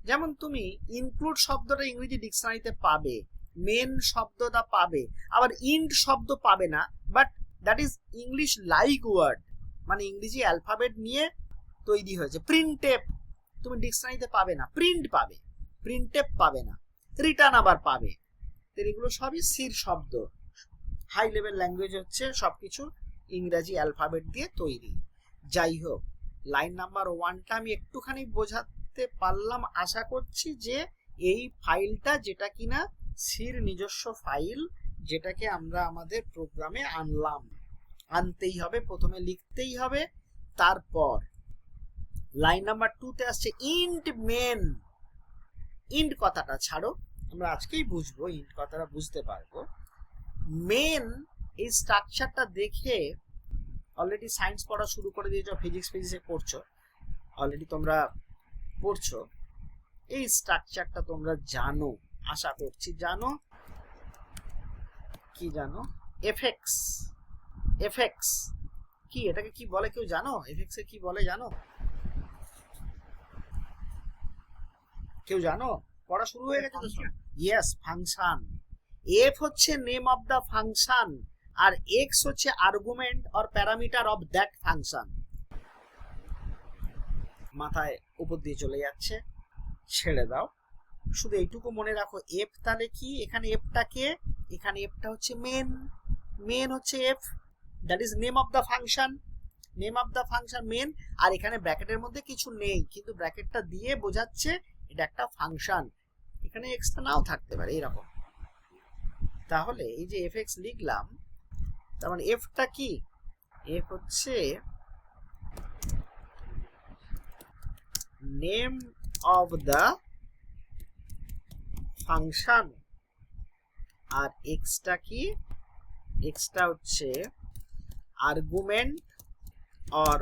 Speaker 1: যেমন তুমি ইনক্লুড শব্দটা ইংরেজি ডিকশনারিতে পাবে, মেন শব্দটা পাবে, আবার ইন্ড শব্দ পাবে না, but that is English like word, মানে ইংরেজি অ্যালফাবেট নিয়ে তৈরি হয়েছে। প্রিন্টেপ তুমি ডিকশনারিতে পাবে না, প্রিন্ট পাবে, প্রিন্টেপ পাবে না, রিটার্ন আবার পাবে। তো এগুলো সবই সির শব্দ। হাই লেভেল ল্যাঙ্গুয়েজ হচ্ছে সবকিছু ইংরেজি অ্যালফাবেট দিয়ে তৈরি। যাই হোক, লাইন নাম্বার 1টা আমি একটুখানি বোঝাতে পারলাম, আশা করছি যে এই ফাইলটা যেটা কিনা সির নিজস্ব ফাইল, যেটাকে আমরা আমাদের প্রোগ্রামে আনলাম, আনতেই হবে, প্রথমে লিখতেই হবে। তারপর লাইন নাম্বার 2তে আসছে ইন্ট মেন। ইন্ট কথাটা ছাড়ো, আমরা আজকেই বুঝবো, ইন্ট কথাটা বুঝতে পারবো। মেন এই স্ট্রাকচারটা দেখে অলরেডি সায়েন্স পড়া শুরু করে দিয়েছো, ফিজিক্সে পড়ছো, অলরেডি তোমরা পড়ছো, এই স্ট্রাকচারটা তোমরা জানো, আশা করছি জানো। কি জানো? এফএক্স। এফএক্স কি, এটাকে কি বলে কেউ জানো? এফএক্স এর কি বলে জানো? কেউ জানো? পড়া শুরু হয়ে গেছে তো? Yes, function. এফ হচ্ছে নেম অফ দা ফাংশন, আর এক্স হচ্ছে argument or parameter of that function. মাথায় উপর দিয়ে চলে যাচ্ছে, ছেড়ে দাও। শুধু এইটুকু মনে রাখো, এফ তাহলে কি, এখানে এফটা কে, এখানে এফটা হচ্ছে মেন, মেন হচ্ছে F, that is name of the function, name of the function main. আর এখানে ব্র্যাকেটের মধ্যে কিছু নেই, কিন্তু ব্র্যাকেটটা দিয়ে বোঝাচ্ছে এটা একটা ফাংশন, এখানে এক্সটা নাও থাকতে পারে এরকম। তাহলে এই যে এফ এক্স লিখলাম, তার মানে এফটা কি, এফ হচ্ছে নেম অফ দা ফাংশন, আর এক্সটা কি, এক্সটা হচ্ছে argument or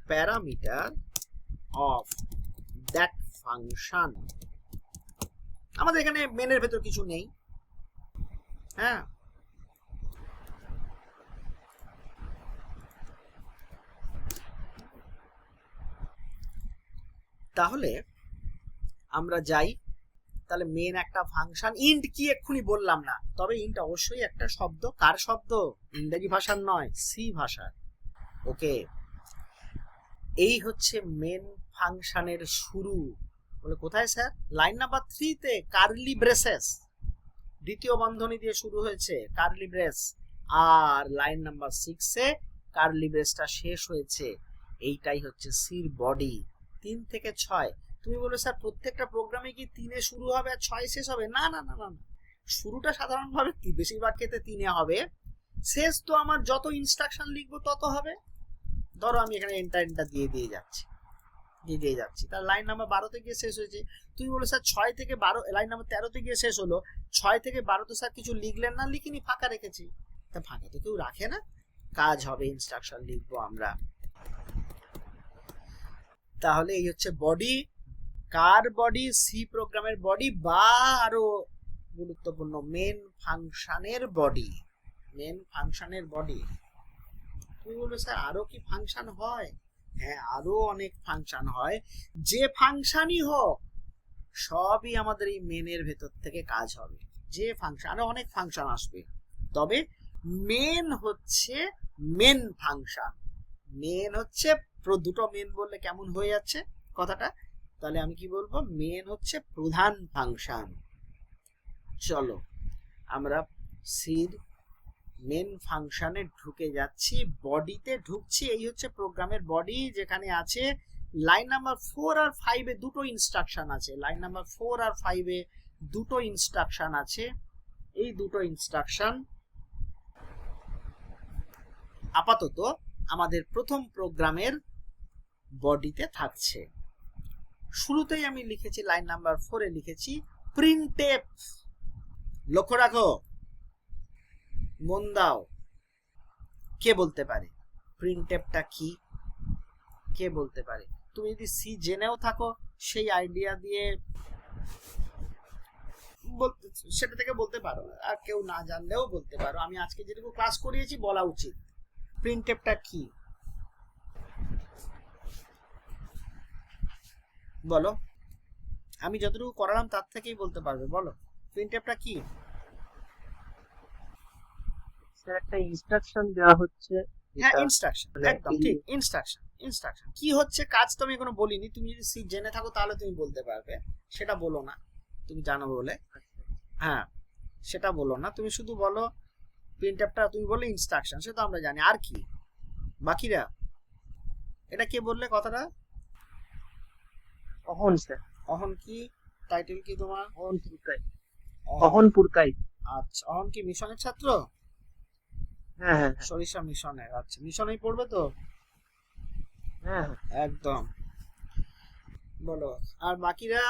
Speaker 1: parameter of that function. আমাদের এখানে মেনের ভেতর কিছু নেই, হ্যাঁ। তাহলে আমরা যাই, তাহলে মেন একটা ফাংশন। ইন্ট কি এক্ষুনি বললাম না, তবে ইন্ট অবশ্যই একটা শব্দ। কার শব্দ? ইংরেজি ভাষার নয়, সি ভাষার। ওকে, এই হচ্ছে মেন ফাংশনের শুরু। বলে কোথায় স্যার? লাইন নাম্বার 3 তে কার্লি ব্রেসেস, দ্বিতীয় বন্ধনী দিয়ে শুরু হয়েছে কার্লি ব্রেস, আর লাইন নাম্বার 6 এ কার্লি ব্রেসটা শেষ হয়েছে। এইটাই হচ্ছে সির বডি। 3 থেকে 6। তুমি বলো স্যার প্রত্যেকটা প্রোগ্রামে কি 3 এ শুরু হবে আর 6 শেষ হবে? না না না না, শুরুটা সাধারণভাবে বেশিরভাগ ক্ষেত্রে 3 এ হবে, শেষ তো আমার যত ইনস্ট্রাকশন লিখবো তত হবে। ধরো আমি এখানে এন্টার দিয়ে যাচ্ছি, তার লাইন নাম্বার 12 তে গিয়ে শেষ হয়েছে। তুমি বলো স্যার 6 থেকে 12, লাইন নাম্বার 13 তে গিয়ে শেষ হলো, 6 থেকে 12 তো স্যার কিছু লিখলেন না? লিখিনি, ফাঁকা রেখেছি। তা ফাঁকা তো কেউ রাখে না, কাজ হবে, ইনস্ট্রাকশন লিখবো আমরা। তাহলে এই হচ্ছে বডি। কার বডি? সি প্রোগ্রামের বডি, বা আরো গুরুত্বপূর্ণ মেন ফাংশনের বডি। মেন ফাংশনের বডি। তুমি বলবে স্যার আরো কি ফাংশন হয়? হ্যাঁ, আরো অনেক ফাংশন হয়। যে ফাংশনই হোক সবই আমাদের এই মেনের ভেতর থেকে কাজ হবে। যে ফাংশন, আরো অনেক ফাংশন আসবে, তবে মেন হচ্ছে মেন ফাংশন। মেন হচ্ছে, দুটো মেন বললে কেমন হয়ে যাচ্ছে কথাটা, তাহলে আমি কি বলবো? মেন হচ্ছে প্রধান ফাংশন। চলো আমরা সির মেন ফাংশনে ঢুকে যাচ্ছি, বডিতে ঢুকছি। এই হচ্ছে প্রোগ্রামের বডি, যেখানে আছে লাইন নাম্বার 4 আর 5 এ দুটো ইনস্ট্রাকশন আছে। লাইন নাম্বার 4 আর 5 এ দুটো ইনস্ট্রাকশন আছে। এই দুটো ইনস্ট্রাকশন আপাতত আমাদের প্রথম প্রোগ্রামের বডিতে থাকছে। শুরুতেই আমি লিখেছি লাইন নাম্বার 4 এ লিখেছি প্রিন্টএফ। লক্ষ্য রাখো, মন দাও, কে বলতে পারে প্রিন্টএফটা কি? কে বলতে পারে? তুমি যদি সি জেনেও থাকো, সেই আইডিয়া দিয়ে সেটা থেকে বলতে পারো, আর কেউ না জানলেও বলতে পারো। আমি আজকে যেটুকু ক্লাস করিয়েছি বলা উচিত। প্রিন্টএফটা কি বলো? আমি যতটুকু করালাম তার থেকেই বলতে পারবে। বলো প্রিন্টএফটা কি?
Speaker 2: স্যার একটা ইনস্ট্রাকশন দেওয়া হচ্ছে।
Speaker 1: হ্যাঁ, ইনস্ট্রাকশন, একদম ঠিক, ইনস্ট্রাকশন। ইনস্ট্রাকশন কি হচ্ছে, কাজ তো আমি এখনো বলিনি। তুমি যদি সি জেনে থাকো তাহলে তুমি বলতে পারবে, সেটা বলো না, তুমি জানো বলে। হ্যাঁ, সেটা বলো না, তুমি শুধু বলো প্রিন্টএফটা, তুমি বলো ইনস্ট্রাকশন, সেটা আমরা জানি। আর কি বাকিরা? এটা কে বললে কথাটা?
Speaker 2: অহন স্যার।
Speaker 1: অহন কি টাইটেল কি তোমার?
Speaker 2: অহন পুরকাই। অহন পুরকাই।
Speaker 1: আচ্ছা, অহন কি মিশনের ছাত্র?
Speaker 2: হ্যাঁ হ্যাঁ
Speaker 1: সরিষা মিশনের। আচ্ছা, মিশনেই পড়বে তো?
Speaker 2: হ্যাঁ
Speaker 1: একদম। বলো আর বাকিরা?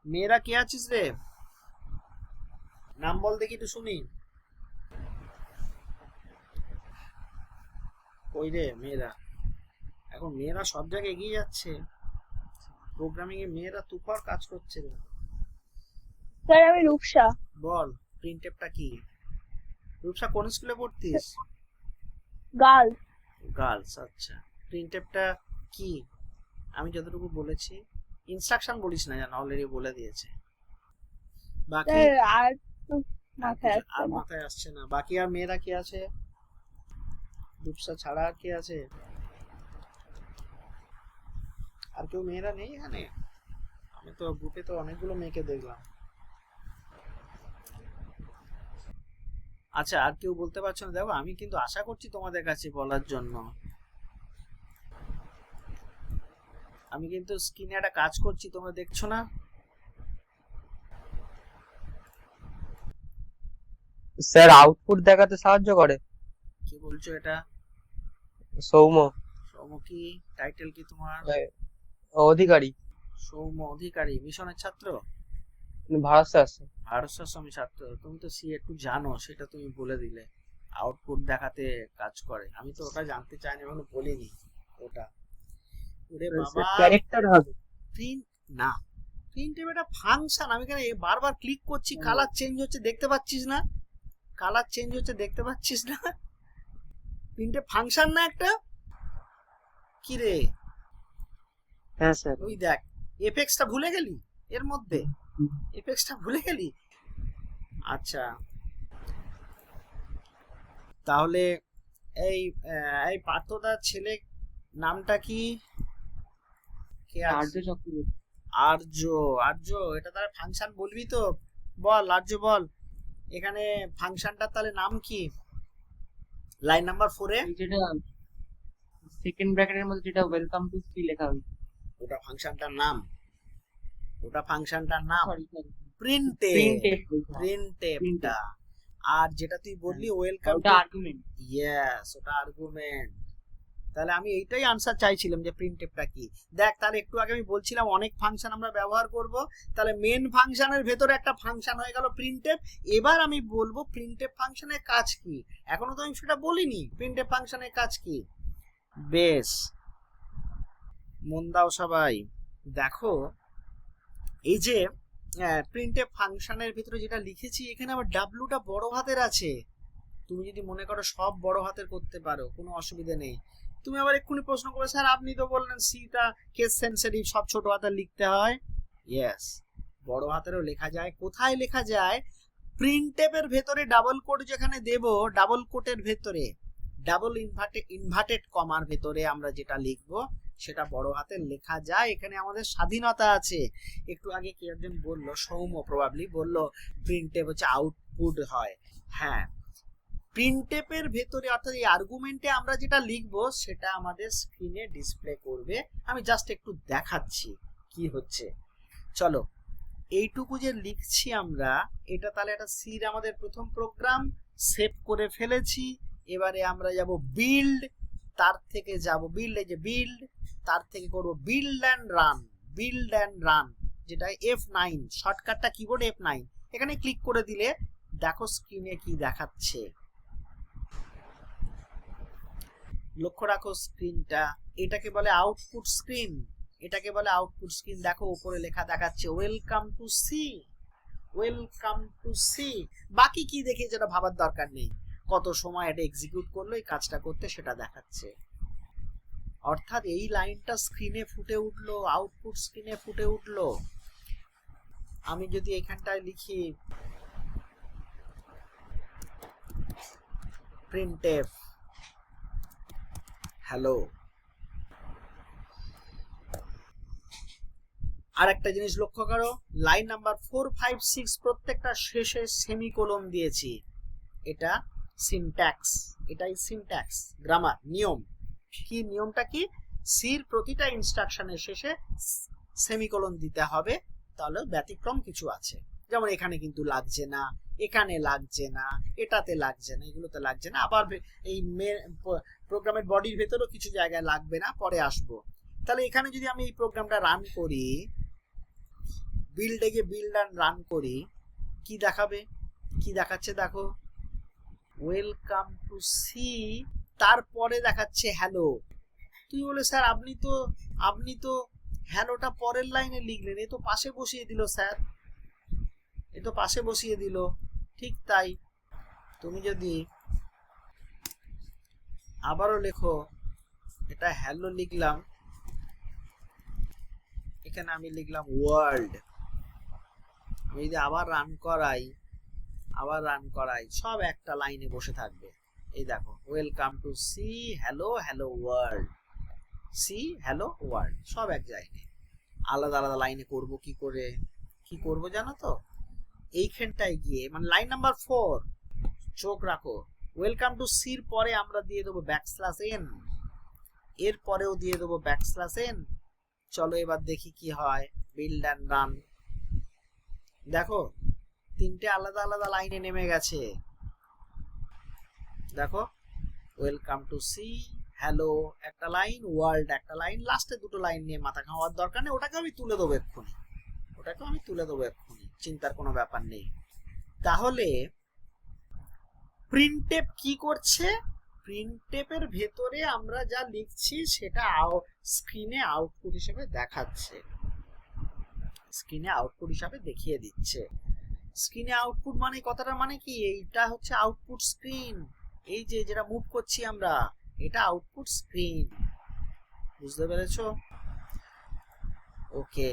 Speaker 1: মেয়েরা কে আছিস রে? নাম বল দেখি একটু শুনি। কই রে মেয়েরা? এখন মেয়েরা সব জায়গায় এগিয়ে যাচ্ছে, প্রোগ্রামিং এ মেয়েরা তুফার কাজ করছে রে।
Speaker 4: স্যার আমি রূপসা,
Speaker 1: বল প্রিন্টেপটা কি? রূপসা কোন স্কুলে পড়তিস?
Speaker 4: গার্লস।
Speaker 1: গার্লস, আচ্ছা। প্রিন্টেপটা কি? আমি যতটুকু বলেছি, ইনস্ট্রাকশন বলিস না, জানো অলরেডি বলে দিয়েছে। বাকি
Speaker 4: স্যার আর তো মাথায় আসছে
Speaker 1: আর
Speaker 4: না।
Speaker 1: মাথায় আসছে না। বাকি আর মেয়েরা কি আছে? রূপসা ছাড়া আর কি আছে? আর কেউ মেয়েরা নেই এখানে? আমি তো গ্রুপে তো অনেকগুলো মেয়েকে দেখলাম। আচ্ছা, আর কেউ বলতে পারছো না? দেখো আমি কিন্তু আশা করছি তোমাদের কাছে বলার জন্য। আমি কিন্তু স্ক্রিনে একটা কাজ করছি, তোমরা দেখছো না?
Speaker 5: স্যার আউটপুট দেখাতে সাহায্য করে।
Speaker 1: কি বলছো এটা?
Speaker 5: সৌম্য
Speaker 1: সৌম্য কি টাইটেল কি তোমার?
Speaker 5: অধিকারী,
Speaker 1: সৌম্য অধিকারী, মিশনের ছাত্র?
Speaker 5: ভারত স্যার।
Speaker 1: ভারত সেবাশ্রমের ছাত্র। তুমি তো সি একটু জানো, সেটা তুমি বলে দিলে। আউটপুট দেখাতে কাজ করে, আমি তো ওটা জানতে চাইনি, এখনো বলিনি ওটা। ওরে বাবা,
Speaker 2: ক্যারেক্টার হবে।
Speaker 1: প্রিন্ট না, প্রিন্ট একটা ফাংশন। আমি এখানে বারবার ক্লিক করছি, কালার চেঞ্জ হচ্ছে, দেখতে পাচ্ছিস না? কালার চেঞ্জ হচ্ছে, দেখতে পাচ্ছিস না? প্রিন্টে ফাংশন না একটা? কি রে?
Speaker 2: হ্যাঁ স্যার।
Speaker 1: ওই দেখ, এফেক্টসটা ভুলে গেলি এর মধ্যে? এফেক্টসটা ভুলে গেলি? আচ্ছা, তাহলে এই এই পার্থদার ছেলে নামটা কি? কে আছে?
Speaker 5: আর্য চক্রবর্তী।
Speaker 1: আর্য। আর্য, এটা তাহলে ফাংশন বলবি তো? বল আর্য বল, এখানে ফাংশনটার তাহলে নাম কি? লাইন নাম্বার 4 এ
Speaker 5: যেটা সেকেন্ড ব্র্যাকেটের মধ্যে যেটা ওয়েলকাম টু সি লেখা হয়েছে।
Speaker 1: ওটা ফাংশনটার নাম? ওটা ফাংশনটার নাম
Speaker 5: সরি
Speaker 1: প্রিন্টে।
Speaker 5: প্রিন্টে।
Speaker 1: প্রিন্টেপটা। আর যেটা তুই বললি ওয়েলকাম,
Speaker 5: ওটা আর্গুমেন্ট।
Speaker 1: ইয়েস, ওটা আর্গুমেন্ট। তাহলে আমি এইটাই আনসার চাইছিলাম যে প্রিন্টএফটা কি। দেখ, তাহলে একটু আগে আমি বলছিলাম অনেক ফাংশন আমরা ব্যবহার করব, তাহলে মেন ফাংশনের ভেতরে একটা ফাংশন হয়ে গেল প্রিন্টএফ। এবার আমি বলবো প্রিন্টএফ ফাংশনের কাজ কি। এখনো তো আমি সেটা বলিনি, প্রিন্টএফ ফাংশনের কাজ কি। বেশ, মন দাও সবাই। দেখো, এই যে প্রিন্টএফ ফাংশনের ভিতরে যেটা লিখেছি, এখানে আবার ডাব্লুটা বড় হাতের আছে। তুমি যদি মনে করো সব বড় হাতের করতে পারো, কোনো অসুবিধা নেই। তুমি আবার এক্ষুনি প্রশ্ন করবে, স্যার আপনি তো বললেন সিটা কেস সেন্সিটিভ, সব ছোট হাতের লিখতে হয়। ইয়েস, বড় হাতেরও লেখা যায়। কোথায় লেখা যায়? প্রিন্টএফের ভেতরে ডাবল কোট যেখানে দেব, ডাবল কোটের ভেতরে, ডাবল ইনভার্টেড কমার ভেতরে আমরা যেটা লিখবো সেটা বড় হাতের লেখা যায়। এখানে আমাদের স্বাধীনতা আছে। একটু আগে কি একজন বললো, সৌম্য প্রবাবলি বললো প্রিন্টএফ হচ্ছে আউটপুট হয়। হ্যাঁ, প্রিন্টএফের ভেতরে অর্থাৎ এই আর্গুমেন্টে আমরা যেটা লিখবো সেটা আমাদের স্ক্রিনে ডিসপ্লে করবে। আমি জাস্ট একটু দেখাচ্ছি কি হচ্ছে। চলো, এইটুকু যে লিখছি আমরা, এটা তাহলে একটা সির আমাদের প্রথম প্রোগ্রাম সেভ করে ফেলেছি। এবারে আমরা যাব বিল্ড, তার থেকে যাব বিল্ড, এই যে বিল্ড, তার থেকে করব build and run. Build and run, যেটা F9, শর্টকাটটা কিবোর্ড F9। এখানে ক্লিক করে দিলে দেখো স্ক্রিনে কি দেখাচ্ছে। লক্ষ্য রাখো স্ক্রিনটা, এটাকে বলে আউটপুট স্ক্রিন। এটাকে বলে আউটপুট স্ক্রিন। দেখো উপরে লেখা দেখাচ্ছে welcome to C, welcome to C. বাকি কি দেখে যেটা ভাবার দরকার নেই, কত সময় এটা এক্সিকিউট করলো এই কাজটা করতে সেটা দেখাচ্ছে। অর্থাৎ এই লাইনটা স্ক্রিনে ফুটে উঠলো, আউটপুট স্ক্রিনে ফুটে উঠলো। আমি যদি এখানটায় লিখি প্রিন্টএফ হ্যালো, আর একটা জিনিস লক্ষ্য করো, লাইন নাম্বার 4, 5, 6 প্রত্যেকটা শেষে সেমিকোলন দিয়েছি। এটা সিনট্যাক্স, এটাই সিনট্যাক্স, গ্রামার, নিয়ম। কি নিয়মটা কি? সির প্রতিটা ইনস্ট্রাকশনের শেষে সেমিকোলন দিতে হবে, তাহলে ব্যতিক্রম কিছু আছে। যেমন এখানে কিন্তু লাগছে না, এখানে লাগছে না, এটাতে লাগছে না, এগুলোতে লাগছে না। আবার এই প্রোগ্রামের বডির ভেতরেও কিছু জায়গায় লাগবে না, পরে আসবো। তাহলে এখানে যদি আমি এই প্রোগ্রামটা রান করি, বিল্ডে গিয়ে বিল্ড অ্যান্ড রান করি, কি দেখাবে, কি দেখাচ্ছে দেখো, ওয়েলকাম টু সি, তারপরে দেখাচ্ছে হ্যালো। তুই বলে স্যার আপনি তো হ্যালোটা পরের লাইনে লিখলেন, এ তো পাশে বসিয়ে দিল স্যার, এ তো পাশে বসিয়ে দিল। ঠিক তাই, তুমি যদি আবারও লেখো, এটা হ্যালো লিখলাম, এখানে আমি লিখলাম ওয়ার্ল্ড, আমি যদি আবার রান করাই সব একটা লাইনে বসে থাকবে। এই দেখো, welcome to C hello hello world, C hello world সব এক জায়গায়। আলাদা আলাদা লাইনে করব কি করব জানো তো, এইখানটায় গিয়ে মানে লাইন নাম্বার 4, চোখ রাখো, ওয়েলকাম টু সির পরে আমরা দিয়ে দেবো ব্যাকস্ল্যাশ এন, এর পরেও দিয়ে দেবো ব্যাকস্ল্যাশ এন। চলো এবার দেখি কি হয়, বিল্ড অ্যান্ড রান। দেখো তিনটে আলাদা আলাদা লাইনে নেমে গেছে। দেখো, ওয়েলকাম টু সি হ্যালো একটা লাইন, ওয়ার্ল্ড একটা লাইন, লাস্টে দুটো লাইন নিয়ে মাথা খাওয়ার দরকার নেই, ওটাকে আমি তুলে দেবো এক্ষুনি, চিন্তার কোনো ব্যাপার নেই। তাহলে প্রিন্টএফ কি করছে, প্রিন্টএফের ভেতরে আমরা যা লিখছি সেটা স্ক্রিনে আউটপুট হিসেবে দেখাচ্ছে, স্ক্রিনে আউটপুট হিসেবে দেখিয়ে দিচ্ছে। স্ক্রিনে আউটপুট মানে কথাটা মানে কি, এইটা হচ্ছে আউটপুট স্ক্রিন, এই যে যেটা মুভ করছি আমরা এটা আউটপুট স্ক্রিন, বুঝতে পেরেছো? ওকে,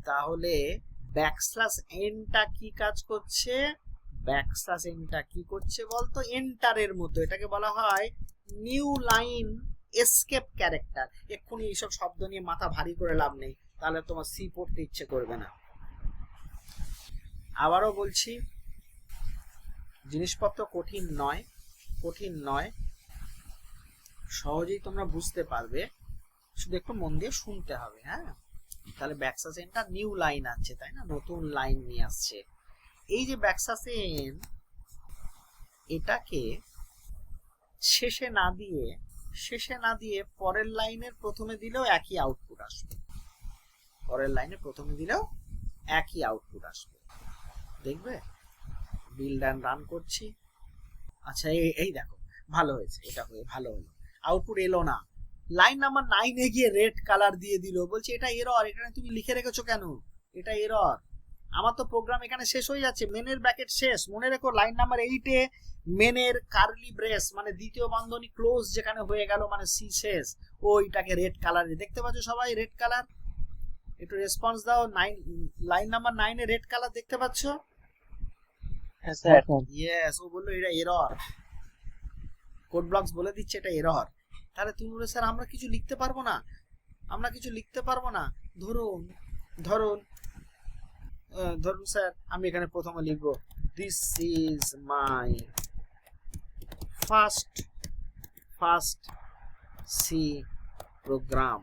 Speaker 1: তাহলে ব্যাকস্ল্যাশ এনটা কি কাজ করছে, ব্যাকস্ল্যাশ এনটা কি করছে বলতো, এন্টারের মতো, এটাকে বলা হয় নিউ লাইন এসকেপ ক্যারেক্টার। এক্ষুনি এইসব শব্দ নিয়ে মাথা ভারী করে লাভ নেই, তাহলে তোমার সি পড়তে ইচ্ছে করবে না। আবারও বলছি, জিনিসপত্র কঠিন নয়, সহজেই তোমরা বুঝতে পারবে, শুধু একটু মন দিয়ে শুনতে হবে। হ্যাঁ, তাহলে ব্যাকস্ল্যাশ এনটা নিউ লাইন আছে, তাই না, নতুন লাইন নিয়ে আসছে। এই যে ব্যাকস্ল্যাশ এন, এটাকে শেষে না দিয়ে পরের লাইনের প্রথমে দিলেও একই আউটপুট আসবে, দেখবে। বিল্ড অ্যান্ড রান করছি, আচ্ছা এই দেখো ভালো হয়েছে, এটা হয়ে ভালো হলো, আউটপুট এলো না। লাইন নাম্বার 9 এ গিয়ে রেড কালার দিয়ে দিল, বলছে এটা এরর, এখানে তুমি লিখে রেখেছো কেন, এটা এরর। আমার তো প্রোগ্রাম এখানে শেষ হয়ে যাচ্ছে, মেনের ব্র্যাকেট শেষ, মনে রেখো লাইন নাম্বার 8 এ মেনের কার্লি ব্রেস মানে দ্বিতীয় বন্ধনী ক্লোজ যেখানে হয়ে গেল মানে সি শেষ, ওইটাকে রেড কালারে দেখতে পাচ্ছ সবাই, রেড কালার, একটু রেসপন্স দাও। Line number 9 a red colour দেখতে পাচ্ছ?
Speaker 2: হ্যাঁ স্যার।
Speaker 1: ইয়েস, ও বললো এটা এরর, কোড ব্লকস বলে দিচ্ছে এটা এরর। তাহলে তুমি বলে স্যার আমরা কিছু লিখতে পারবো না, ধরুন স্যার আমি এখানে প্রথমে লিখবো this is my first C program,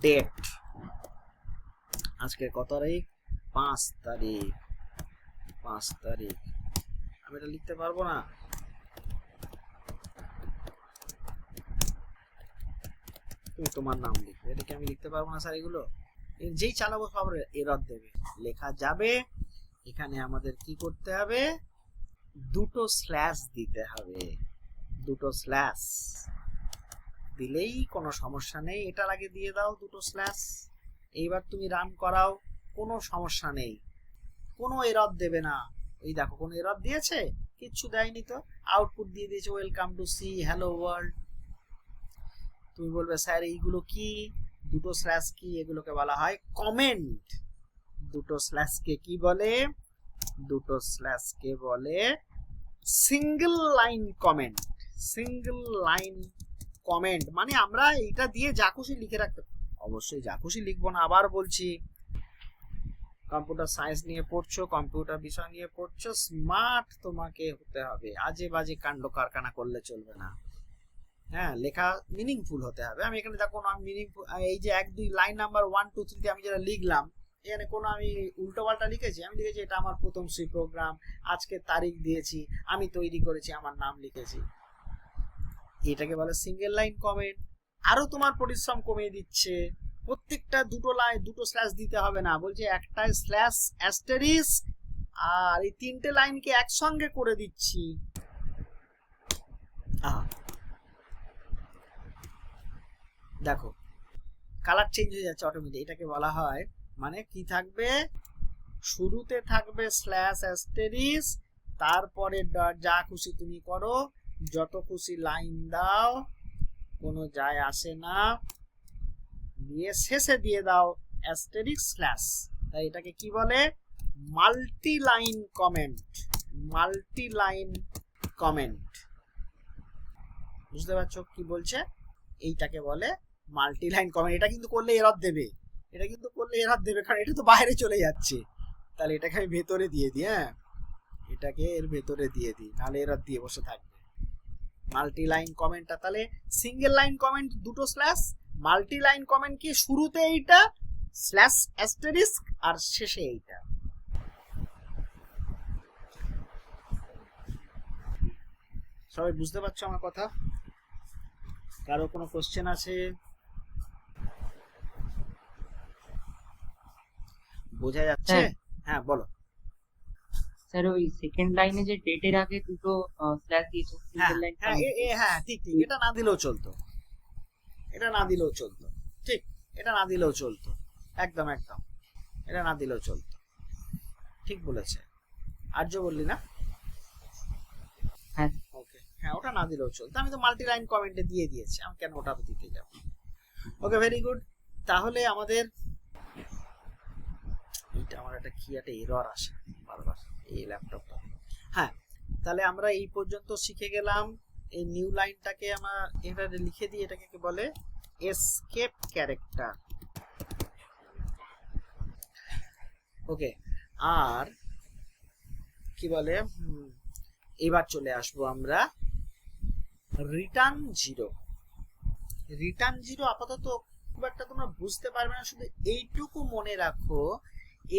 Speaker 1: date আজকে কত তারিখ, 5 তারিখ, আমি এটা লিখতে পারবো না। তুমি তোমার নাম লিখবে, এটা কি আমি লিখতে পারবো না স্যার? এগুলো যেই চালাবো সব এরর দেবে, লেখা যাবে। এখানে আমাদের কি করতে হবে, দুটো স্ল্যাশ দিতে হবে, দুটো স্ল্যাশ দিলেই কোনো সমস্যা নেই, এটার আগে দিয়ে দাও দুটো স্ল্যাশ। এইবার তুমি রান করাও, কোনো সমস্যা নেই, কোনো এরর দেবে না। এই দেখো কোনো এরর দিয়েছে, কিচ্ছু দেয়নি তো, আউটপুট দিয়ে দিয়েছে welcome to C hello world. তুমি বলবে স্যার এইগুলো কি, দুটো স্ল্যাশ কি, এগুলোকে বলা হয় কমেন্ট। দুটো স্ল্যাশকে কি বলে, দুটো স্ল্যাশকে বলে সিঙ্গেল লাইন কমেন্ট, মানে আমরা এটা দিয়ে যা খুশি লিখে রাখতে, অবশ্যই যা খুশি লিখবো না। আবার বলছি, কম্পিউটার সায়েন্স নিয়ে পড়ছো, কম্পিউটার বিষয় নিয়ে পড়ছো, স্মার্ট তোমাকে হতে হবে, আজে বাজে কাণ্ড কারখানা করলে চলবে না। হ্যাঁ, লেখা মিনিংফুল হতে হবে। আমি এখানে দেখো আমি মিনিংফুল, এই যে 1 2 লাইন নাম্বার 1 2 3 আমি যেটা লিখলাম, এখানে কোনো আমি উল্টো পাল্টা লিখেছি? আমি লিখেছি এটা আমার প্রথম সি প্রোগ্রাম, আজকে তারিখ দিয়েছি, আমি তৈরি করেছি, আমার নাম লিখেছি, এটাকে বলে সিঙ্গেল লাইন কমেন্ট। আরো তোমার পরিশ্রম কমিয়ে দিচ্ছে, প্রত্যেকটা দুটো লাইন দুটো স্ল্যাশ দিতে হবে না, বলছে একটা স্ল্যাশ অ্যাস্টেরিস্ক আর এই তিনটে লাইনকে একসঙ্গে করে দিচ্ছি। দেখো কালার চেঞ্জ হয়ে যাচ্ছে অটোমেটিক, এটাকে বলা হয় মানে কি থাকবে, শুরুতে থাকবে স্ল্যাশ অ্যাস্টেরিস্ক, তারপরে যা খুশি তুমি করো, যত খুশি লাইন দাও, কোনো যায় আসে না, দিয়ে শেষে দিয়ে দাও অ্যাস্টেরিস্ক স্ল্যাশ। তাই এটাকে কি বলে, multi line comment. Multi line comment, বুঝতে পারছো কি বলছে, এইটাকে বলে মাল্টি লাইন কমেন্ট। এটা কিন্তু করলে এরর দেবে, এটা কিন্তু করলে এরর দেবে, কারণ এটা তো বাইরে চলে যাচ্ছে। তাহলে এটাকে আমি ভেতরে দিয়ে দিই, হ্যাঁ এটাকে এর ভেতরে দিয়ে দিই, নাহলে এরর দিয়ে বসে থাকবে। মাল্টি লাইন কমেন্টটা তাহলে সিঙ্গেল লাইন কমেন্ট দুটো স্ল্যাশ, মাল্টি লাইন কমেন্ট কি শুরুতে এইটা স্ল্যাশ অ্যাস্টেরিস্ক আর শেষে এইটা। সবাই বুঝতে পারছো আমার কথা? কারো কোনো কোশ্চেন আছে? বোঝা যাচ্ছে? হ্যাঁ বলো।
Speaker 5: স্যার ওই সেকেন্ড লাইনে যে ডেটের আগে দুটো স্ল্যাশ দিয়েছে, সিঙ্গেল লাইন
Speaker 1: হ্যাঁ ঠিক ঠিক, এটা না দিলেও চলতো, এটা না দিলেও চলতো, ঠিক এটা না দিলেও চলতো, একদম একদম এটা না দিলেও চলতো, ঠিক বলেছে। আর্য বললি না?
Speaker 5: হ্যাঁ
Speaker 1: ওকে, হ্যাঁ ওটা না দিলেও চলতো, আমি তো মাল্টি লাইন কমেন্টে দিয়ে দিয়েছি, আমি কেন ওটা দিতে যাব। Okay very good. তাহলে আমাদের এইটা আমার একটা কি একটা এরর আসে বারবার এই ল্যাপটপটা। হ্যাঁ তাহলে আমরা এই পর্যন্ত শিখে গেলাম। এই নিউ লাইনটাকে আমরা এখানে লিখে দিই, এটাকে কি বলে, এসকেপ ক্যারেক্টার। ওকে, আর কি বলে, এবার চলে আসবো আমরা রিটার্ন জিরো। রিটার্ন জিরো আপাতত খুব একটা তোমরা বুঝতে পারবে না, শুধু এইটুকু মনে রাখো,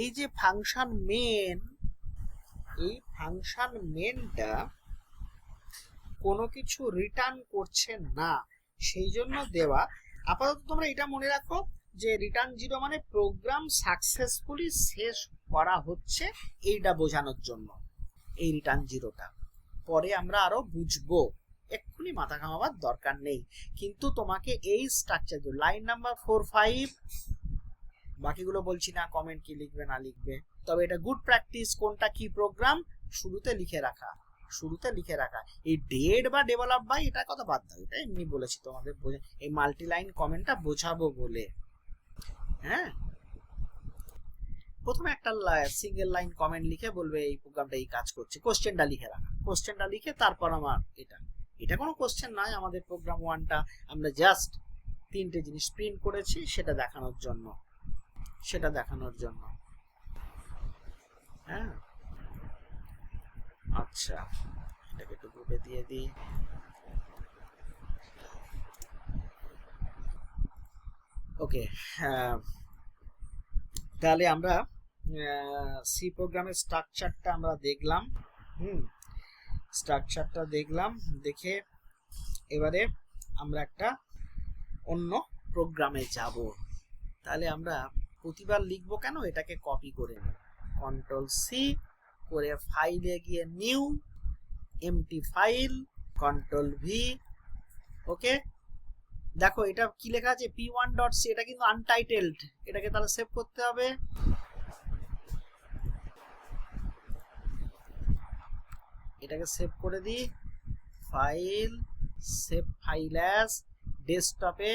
Speaker 1: এই যে ফাংশন মেন, এই ফাংশন মেনটা কোনো কিছু রিটার্ন করছে না, সেই জন্য দেওয়া। আপাতত তোমরা এটা মনে রাখো যে রিটার্ন জিরো মানে প্রোগ্রাম সাকসেসফুলি শেষ করা হচ্ছে, এইটা বোঝানোর জন্য এই রিটার্ন জিরোটা। পরে আমরা আরো বুঝবো, এক্ষুনি মাথা ঘামাবার দরকার নেই। কিন্তু তোমাকে এই স্ট্রাকচার লাইন নাম্বার 4, 5, বাকিগুলো বলছি না কমেন্ট কি লিখবে না লিখবে, তবে এটা গুড প্র্যাকটিস কোনটা কি প্রোগ্রাম শুরুতে লিখে রাখা, শুরুতে লিখে রাখা। এই ডেড বা ডেভেলপ বাই এটা কথা বাদ দাও, এটা এমনি বলেছি তোমাদের, এই মাল্টি লাইন কমেন্টটা বোঝাবো বলে। হ্যাঁ প্রথমে একটা সিঙ্গেল লাইন কমেন্ট লিখে বলবে এই প্রোগ্রামটা এই কাজ করছে, কোশ্চেনটা লিখে রাখা, কোশ্চেনটা লিখে তারপর আমার এটা কোনো কোশ্চেন নয়, আমাদের প্রোগ্রাম 1টা আমরা জাস্ট 3টে জিনিস প্রিন্ট করেছি সেটা দেখানোর জন্য, সেটা দেখানোর জন্য। হ্যাঁ আচ্ছা, এটাকে একটু গ্রুপে দিয়ে দিই। ওকে, তাহলে আমরা সি প্রোগ্রামের স্ট্রাকচারটা আমরা দেখলাম। স্ট্রাকচারটা দেখলাম, দেখে এবারে আমরা একটা অন্য প্রোগ্রামে যাব। তাহলে আমরা প্রতিবার লিখবো কেন, এটাকে কপি করে নিই, কন্ট্রোল সি করে ফাইলে গিয়ে new empty file, control V. Okay দেখো এটা কি লেখা আছে, p1.c, এটা কিন্তু আনটাইটেলড, এটাকে তাহলে সেভ করতে হবে। এটাকে সেভ করে দিই, ফাইল, সেভ ফাইল অ্যাজ, ডেস্কটপে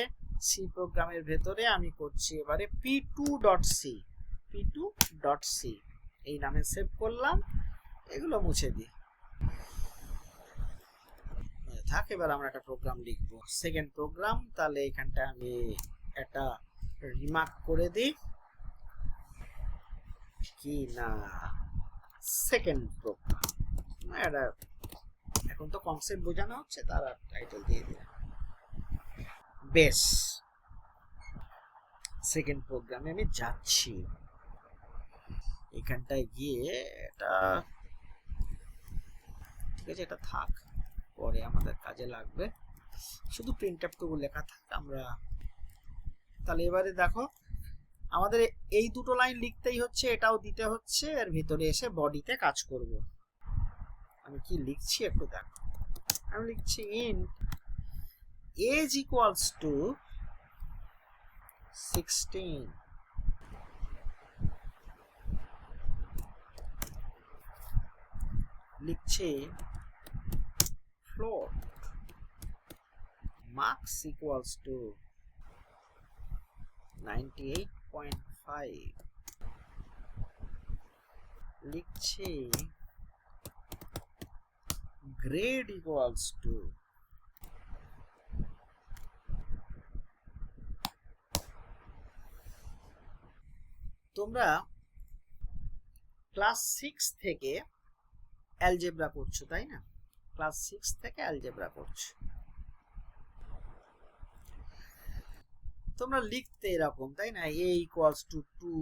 Speaker 1: সি প্রোগ্রামের ভেতরে আমি করছি এবারে p2.c, p2.c এই নামে সেভ করলাম। এগুলো মুছে দিই, থাক। এবার আমরা একটা প্রোগ্রাম লিখবো, সেকেন্ড প্রোগ্রাম। তাহলে এখানটা আমি একটা রিমার্ক করে দিই কি না, সেকেন্ড প্রোগ্রাম। এটা এখন তো কনসেপ্ট বোঝানো হচ্ছে, তার টাইটেল দিয়ে দিই বেশ। সেকেন্ড প্রোগ্রামে আমি যাচ্ছি, এখানটায় গিয়ে এটা ঠিক আছে, এটা থাক, পরে আমাদের কাজে লাগবে। শুধু প্রিন্টআপ টুকু লেখা থাক, আমরা তাহলে এবারে দেখো আমাদের এই দুটো লাইন লিখতেই হচ্ছে, এটাও দিতে হচ্ছে, এর ভিতরে এসে বডিতে কাজ করব। আমি কি লিখছি একটু দেখো, আমি লিখছি ইন্ট age equals to 16, লিখছি float marks equals to 98.5, লিখছি grade equals to তোমরা ক্লাস 6 থেকে অ্যালজেব্রা করছো তাই না? ক্লাস 6 থেকে অ্যালজেব্রা করছো, তোমরা লিখতে এরকম তাই না, a equals to 2,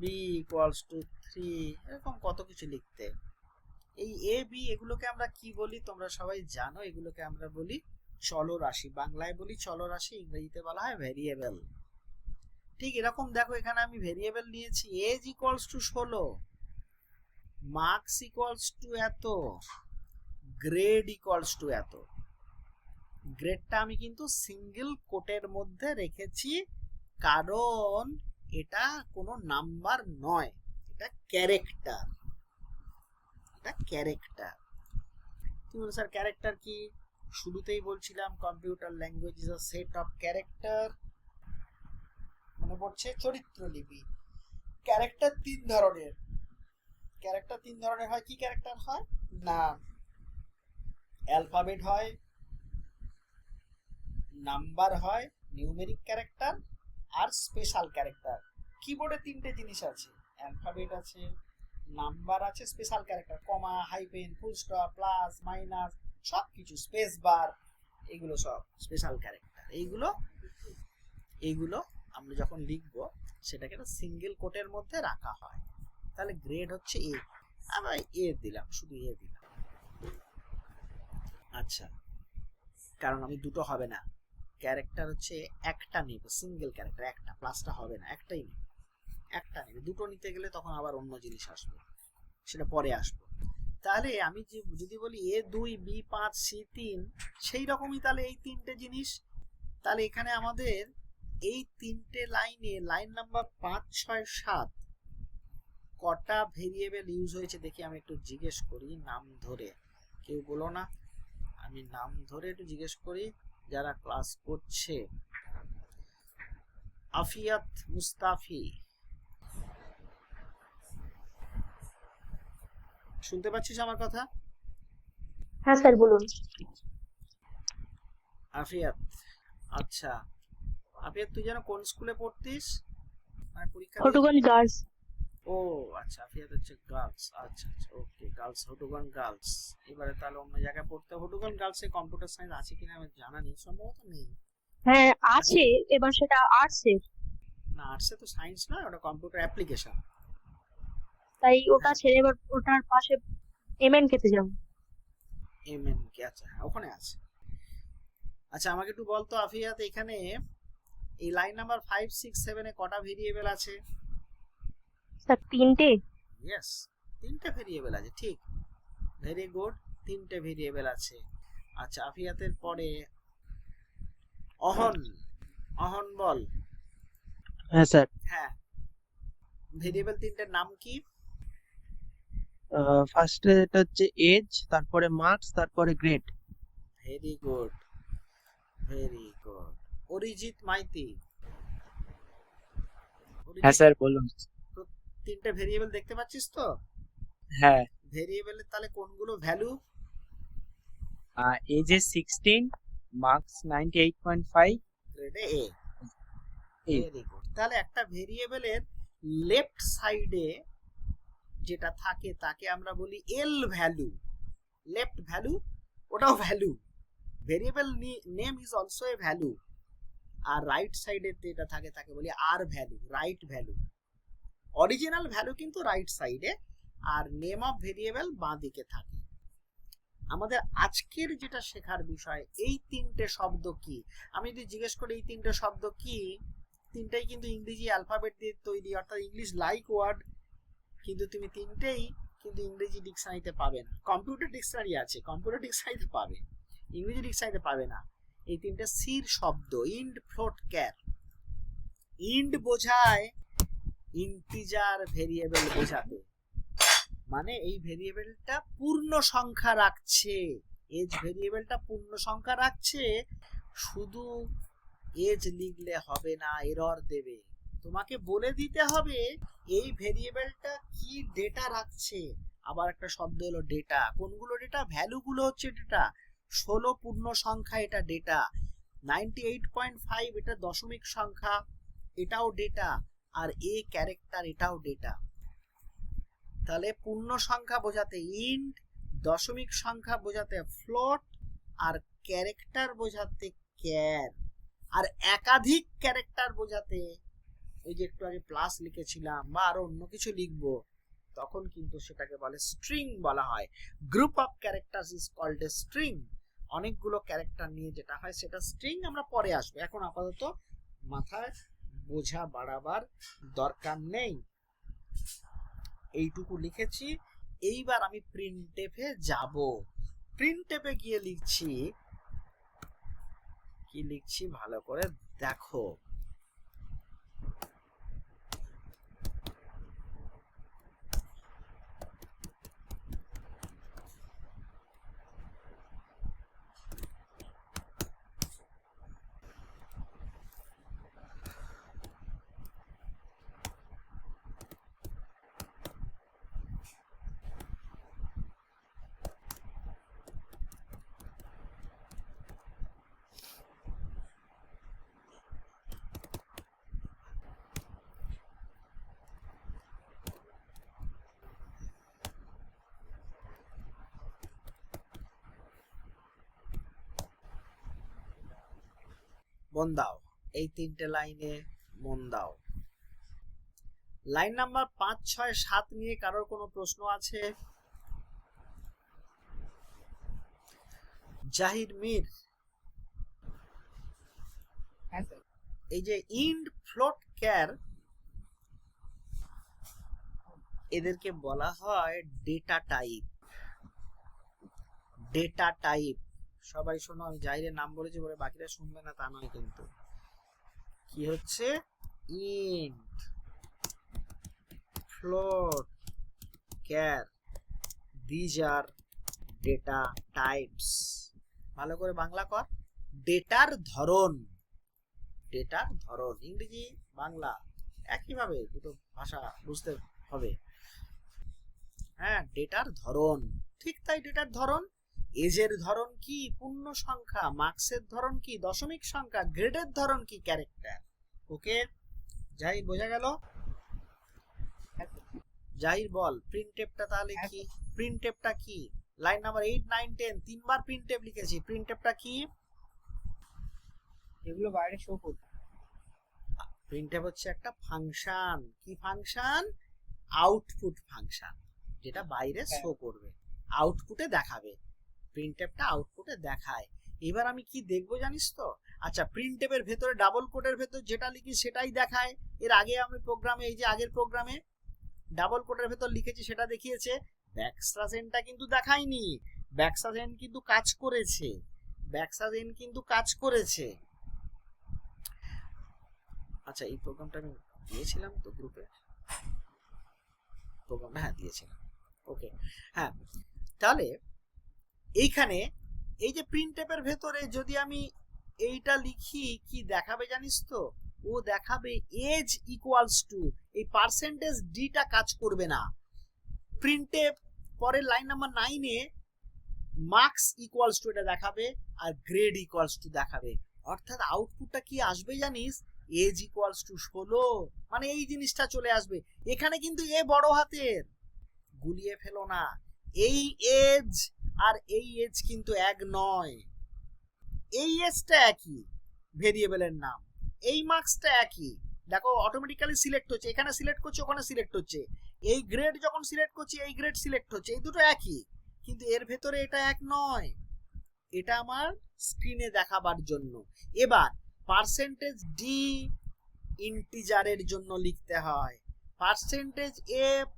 Speaker 1: b equals to 3, এরকম কত কিছু লিখতে। এই a b এগুলোকে আমরা কি বলি তোমরা সবাই জানো, এগুলোকে আমরা বলি চলরাশি, বাংলায় বলি চলরাশি, ইংরেজিতে বলা হয় ভেরিয়েবল। ঠিক এরকম দেখো এখানে আমি ভেরিয়েবল নিয়েছি age equals to 16, marks equals to এত, গ্রেড ইকুয়ালস টু এত। গ্রেডটা আমি কিন্তু সিঙ্গেল কোটের মধ্যে রেখেছি কারণ এটা কোনো নাম্বার নয়, এটা ক্যারেক্টার, এটা ক্যারেক্টার। তুমি বলো স্যার ক্যারেক্টার কি? শুরুতেই বলছিলাম computer language is a set of character. মনে পড়ছে চরিত্রলিপি। ক্যারেক্টার 3 ধরনের, ক্যারেক্টার 3 ধরনের হয়। কি ক্যারেক্টার হয় না, অ্যালফাবেট হয়, নাম্বার হয়, নিউমেরিক ক্যারেক্টার আর স্পেশাল ক্যারেক্টার। কিবোর্ডে 3টে জিনিস আছে, অ্যালফাবেট আছে, নাম্বার আছে, special character, comma, hyphen, full stop, plus, minus, সব কিছু, স্পেস বার, এগুলো সব স্পেশাল ক্যারেক্টার। এইগুলো আমরা যখন লিখব সেটাকে একটা সিঙ্গেল কোটের মধ্যে রাখা হয়। তাহলে গ্রেড হচ্ছে এ, আমরা এ দিলাম, শুধু এ দিলাম। আচ্ছা, কারণ আমি দুটো হবে না, ক্যারেক্টার হচ্ছে একটা নেব, সিঙ্গেল ক্যারেক্টার একটা, প্লাসটা হবে না, একটাই নেব, একটা নেবে। দুটো নিতে গেলে তখন আবার অন্য জিনিস আসবে, সেটা পরে আসবো। তাহলে আমি যদি বলি A2 B5 C3 সেই রকমই তাহলে এই 3টে জিনিস। তাহলে এখানে আমাদের এই 3টে লাইনে লাইন নাম্বার 5, 6, 7 কটা ভেরিয়েবল ইউজ হয়েছে দেখি আমি একটু জিজ্ঞেস করি নাম ধরে। কেউ বলো না, আমি নাম ধরে একটু জিজ্ঞেস করি যারা ক্লাস করছে। আফিয়াত মুস্তাফি, শুনতে পাচ্ছিস আমার কথা?
Speaker 4: হ্যাঁ স্যার বলুন।
Speaker 1: আফিয়াত, আচ্ছা আফিয়াত তুই যেন কোন স্কুলে পড়তিস, মানে পরীক্ষা
Speaker 4: হটুগঞ্জ গার্লস।
Speaker 1: ও আচ্ছা, আফিয়াত হচ্ছে গার্লস, আচ্ছা আচ্ছা ওকে, গার্লস, হটুগঞ্জ গার্লস। এবারে তাহলে অন্য জায়গায় পড়তে। হটুগঞ্জ গার্লসে কম্পিউটার সায়েন্স আছে কিনা আমার জানা নেই, সম্ভবত নেই।
Speaker 4: হ্যাঁ আছে, এবার সেটা আর্টসের,
Speaker 1: না আর্টসে তো সায়েন্স নয়, ওটা কম্পিউটার অ্যাপ্লিকেশন।
Speaker 4: তাই ওটা ছেড়ে এবার ওটার পাশে এমএন খেতে যাব।
Speaker 1: এমএন কে, আচ্ছা হ্যাঁ ওখানে আছে। আচ্ছা আমাকে একটু বলতো আফিয়াত, এখানে এই লাইন নাম্বার 5, 6, 7 এ কটা ভেরিয়েবল আছে?
Speaker 4: স্যার 3টে।
Speaker 1: ইয়েস, 3টে ভেরিয়েবল আছে, ঠিক, ভেরি গুড, 3টে ভেরিয়েবল আছে। আচ্ছা আফিয়াতের পরে অহন, অহন বল।
Speaker 2: হ্যাঁ স্যার,
Speaker 1: হ্যাঁ, ভেরিয়েবল 3টের নাম কি?
Speaker 2: ফার্স্টে এটা হচ্ছে এজ, তারপরে মার্কস, তারপরে grade.
Speaker 1: Very good, very good. Arijit Maiti,
Speaker 6: হ্যাঁ স্যার বলুন।
Speaker 1: 3টে ভেরিয়েবল দেখতে পাচ্ছিস তো?
Speaker 6: হ্যাঁ,
Speaker 1: ভেরিয়েবলের তাহলে কোনগুলো ভ্যালু?
Speaker 6: এজ এ 16, মার্কস 98.5,
Speaker 1: গ্রেডে এ। Very good. তাহলে একটা ভেরিয়েবলের লেফট সাইডে যেটা থাকে তাকে আমরা বলি এল ভ্যালু, লেফট ভ্যালু, ওটাও value. Variable name is also a value. আর রাইট সাইডে যেটা থাকে তাকে বলি R value, right value. Original value কিন্তু রাইট সাইডে, আর নেম অফ ভেরিয়েবল বাঁ দিকে থাকে। আমাদের আজকের যেটা শেখার বিষয়, এই তিনটে শব্দ কি, আমি যদি জিজ্ঞেস করি এই তিনটে শব্দ কি, তিনটাই কিন্তু ইংরেজি অ্যালফাবেট দিয়ে তৈরি, অর্থাৎ ইংলিশ লাইক ওয়ার্ড, কিন্তু তুমি তিনটেই কিন্তু ইংরেজি ডিকশনারিতে পাবে না। কম্পিউটার ডিকশনারি আছে, কম্পিউটার ডিকশনারিতে পাবে, ইংরেজি ডিকশনারিতে পাবে না। এই তিনটে সির শব্দ, ইন্ড, ফ্লোট, ক্যার। ইন্ড বোঝায় ইন্টিজার ভেরিয়েবল বোঝাতে, মানে এই ভেরিয়েবলটা পূর্ণ সংখ্যা রাখছে, এজ ভেরিয়েবলটা পূর্ণ সংখ্যা রাখছে। শুধু এজ লিখলে হবে না, এরর দেবে, তোমাকে বলে দিতে হবে এই ভেরিয়েবলটা কি ডেটা রাখছে। আবার একটা শব্দ হলো ডেটা, কোনগুলো ডেটা, ভ্যালুগুলো হচ্ছে ডেটা। 16 পূর্ণ সংখ্যা, এটা ডেটা। 98.5 এটা দশমিক সংখ্যা, এটাও ডেটা। আর এ ক্যারেক্টার, এটাও ডেটা। তাহলে পূর্ণ সংখ্যা বোঝাতে ইন্ট, দশমিক সংখ্যা বোঝাতে ফ্লোট, আর ক্যারেক্টার বোঝাতে ক্যার। আর একাধিক ক্যারেক্টার বোঝাতে, ওই যে একটু আগে প্লাস লিখেছিলাম বা আরো অন্য কিছু লিখবো, তখন কিন্তু সেটাকে বলে স্ট্রিং বলা হয়। Group of characters is called a string. অনেকগুলো ক্যারেক্টার নিয়ে যেটা হয় সেটা স্ট্রিং, আমরা পরে আসবো। এখন আপাতত মাথায় বোঝা বাড়াবার দরকার নেই, এইটুকু লিখেছি। এইবার আমি প্রিন্টএফে যাব। প্রিন্টএফে গিয়ে লিখছি, কি লিখছি ভালো করে দেখো। মন দাও, এই তিনটে লাইনে মন দাও। লাইন নাম্বার 5, 6, 7 নিয়ে কারোর কোনো প্রশ্ন আছে? জাহির মির,
Speaker 3: হ্যাঁ স্যার।
Speaker 1: এই যে ইন্ড, ফ্লোট, ক্যার, এদেরকে বলা হয় ডেটা টাইপ। ডেটা টাইপ, সবাই শোনো, আমি জাহিরের নাম বলেছি বলে বাকিরা শুনবে না তা নয় কিন্তু। কি হচ্ছে? Int, float, car, these are data types. ভালো করে বাংলা কর, ডেটার ধরন। ডেটার ধরন, ইংরেজি বাংলা একইভাবে, দুটো ভাষা বুঝতে হবে। হ্যাঁ, ডেটার ধরন, ঠিক তাই, ডেটার ধরন। এজের ধরন কি? পূর্ণ সংখ্যা। মার্কসের ধরন কি? দশমিক সংখ্যা। গ্রেডের ধরন কি? ক্যারেক্টার। ওকে জাহির, বোঝা গেল? জাহির বল, প্রিন্টএফটা তাহলে কি? প্রিন্টএফটা কি? লাইন নাম্বার 8, 9, 10 তিনবার প্রিন্টএফ লিখেছি। প্রিন্টএফটা কি?
Speaker 3: এগুলো বাইরে শো করবে।
Speaker 1: প্রিন্টএফ হচ্ছে একটা ফাংশন। কি ফাংশন? আউটপুট ফাংশন, যেটা বাইরে শো করবে, আউটপুটে দেখাবে। প্রিন্টএফটা আউটপুটে দেখায়। এবার আমি কি দেখবো জানিস তো? আচ্ছা, প্রিন্টএফের ভেতরে ডাবল কোটের ভেতর যেটা লিখি সেটাই দেখায়। এর আগে আমি প্রোগ্রামে, এই যে আগের প্রোগ্রামে ডাবল কোটের ভেতর লিখেছি সেটা দেখিয়েছে। ব্যাকস্ল্যাশ এনটা কিন্তু দেখায়নি। ব্যাকস্ল্যাশ এন কিন্তু কাজ করেছে, ব্যাকস্ল্যাশ এন কিন্তু কাজ করেছে। আচ্ছা, এই প্রোগ্রামটা আমি দিয়েছিলাম তো গ্রুপে, প্রোগ্রামটা হ্যাঁ দিয়েছিলাম। ওকে, হ্যাঁ, তাহলে এইখানে এই যে প্রিন্টএফের ভেতরে যদি আমি এইটা লিখি, কি দেখাবে জানিস তো? ও দেখাবে এজ ইকুয়ালস টু, এই পার্সেন্টেজ ডিটা কাজ করবে না। প্রিন্টএফ পরের লাইন নাম্বার 9 এ মার্কস ইকুয়ালস টু এটা দেখাবে, আর গ্রেড ইকুয়ালস টু দেখাবে। অর্থাৎ আউটপুটটা কি আসবে জানিস? এজ ইকুয়ালস টু 16, মানে এই জিনিসটা চলে আসবে। এখানে কিন্তু এ বড় হাতের, গুলিয়ে ফেলো না। এই এজ আর এই এজ কিন্তু এক নয়। এই এজটা একই, ভেরিয়েবলের নাম। এই মার্কসটা একই, দেখো অটোমেটিক্যালি সিলেক্ট হচ্ছে, এখানে সিলেক্ট করছে, ওখানে সিলেক্ট হচ্ছে। এই গ্রেড যখন সিলেক্ট করছি, এই গ্রেড সিলেক্ট হচ্ছে, এই দুটো একই। কিন্তু এর ভেতরে এটা এক নয়, এটা আমার স্ক্রিনে দেখাবার জন্য। এবার পার্সেন্টেজ ডি ইন্টিজারের জন্য লিখতে হয়, পার্সেন্টেজ এফ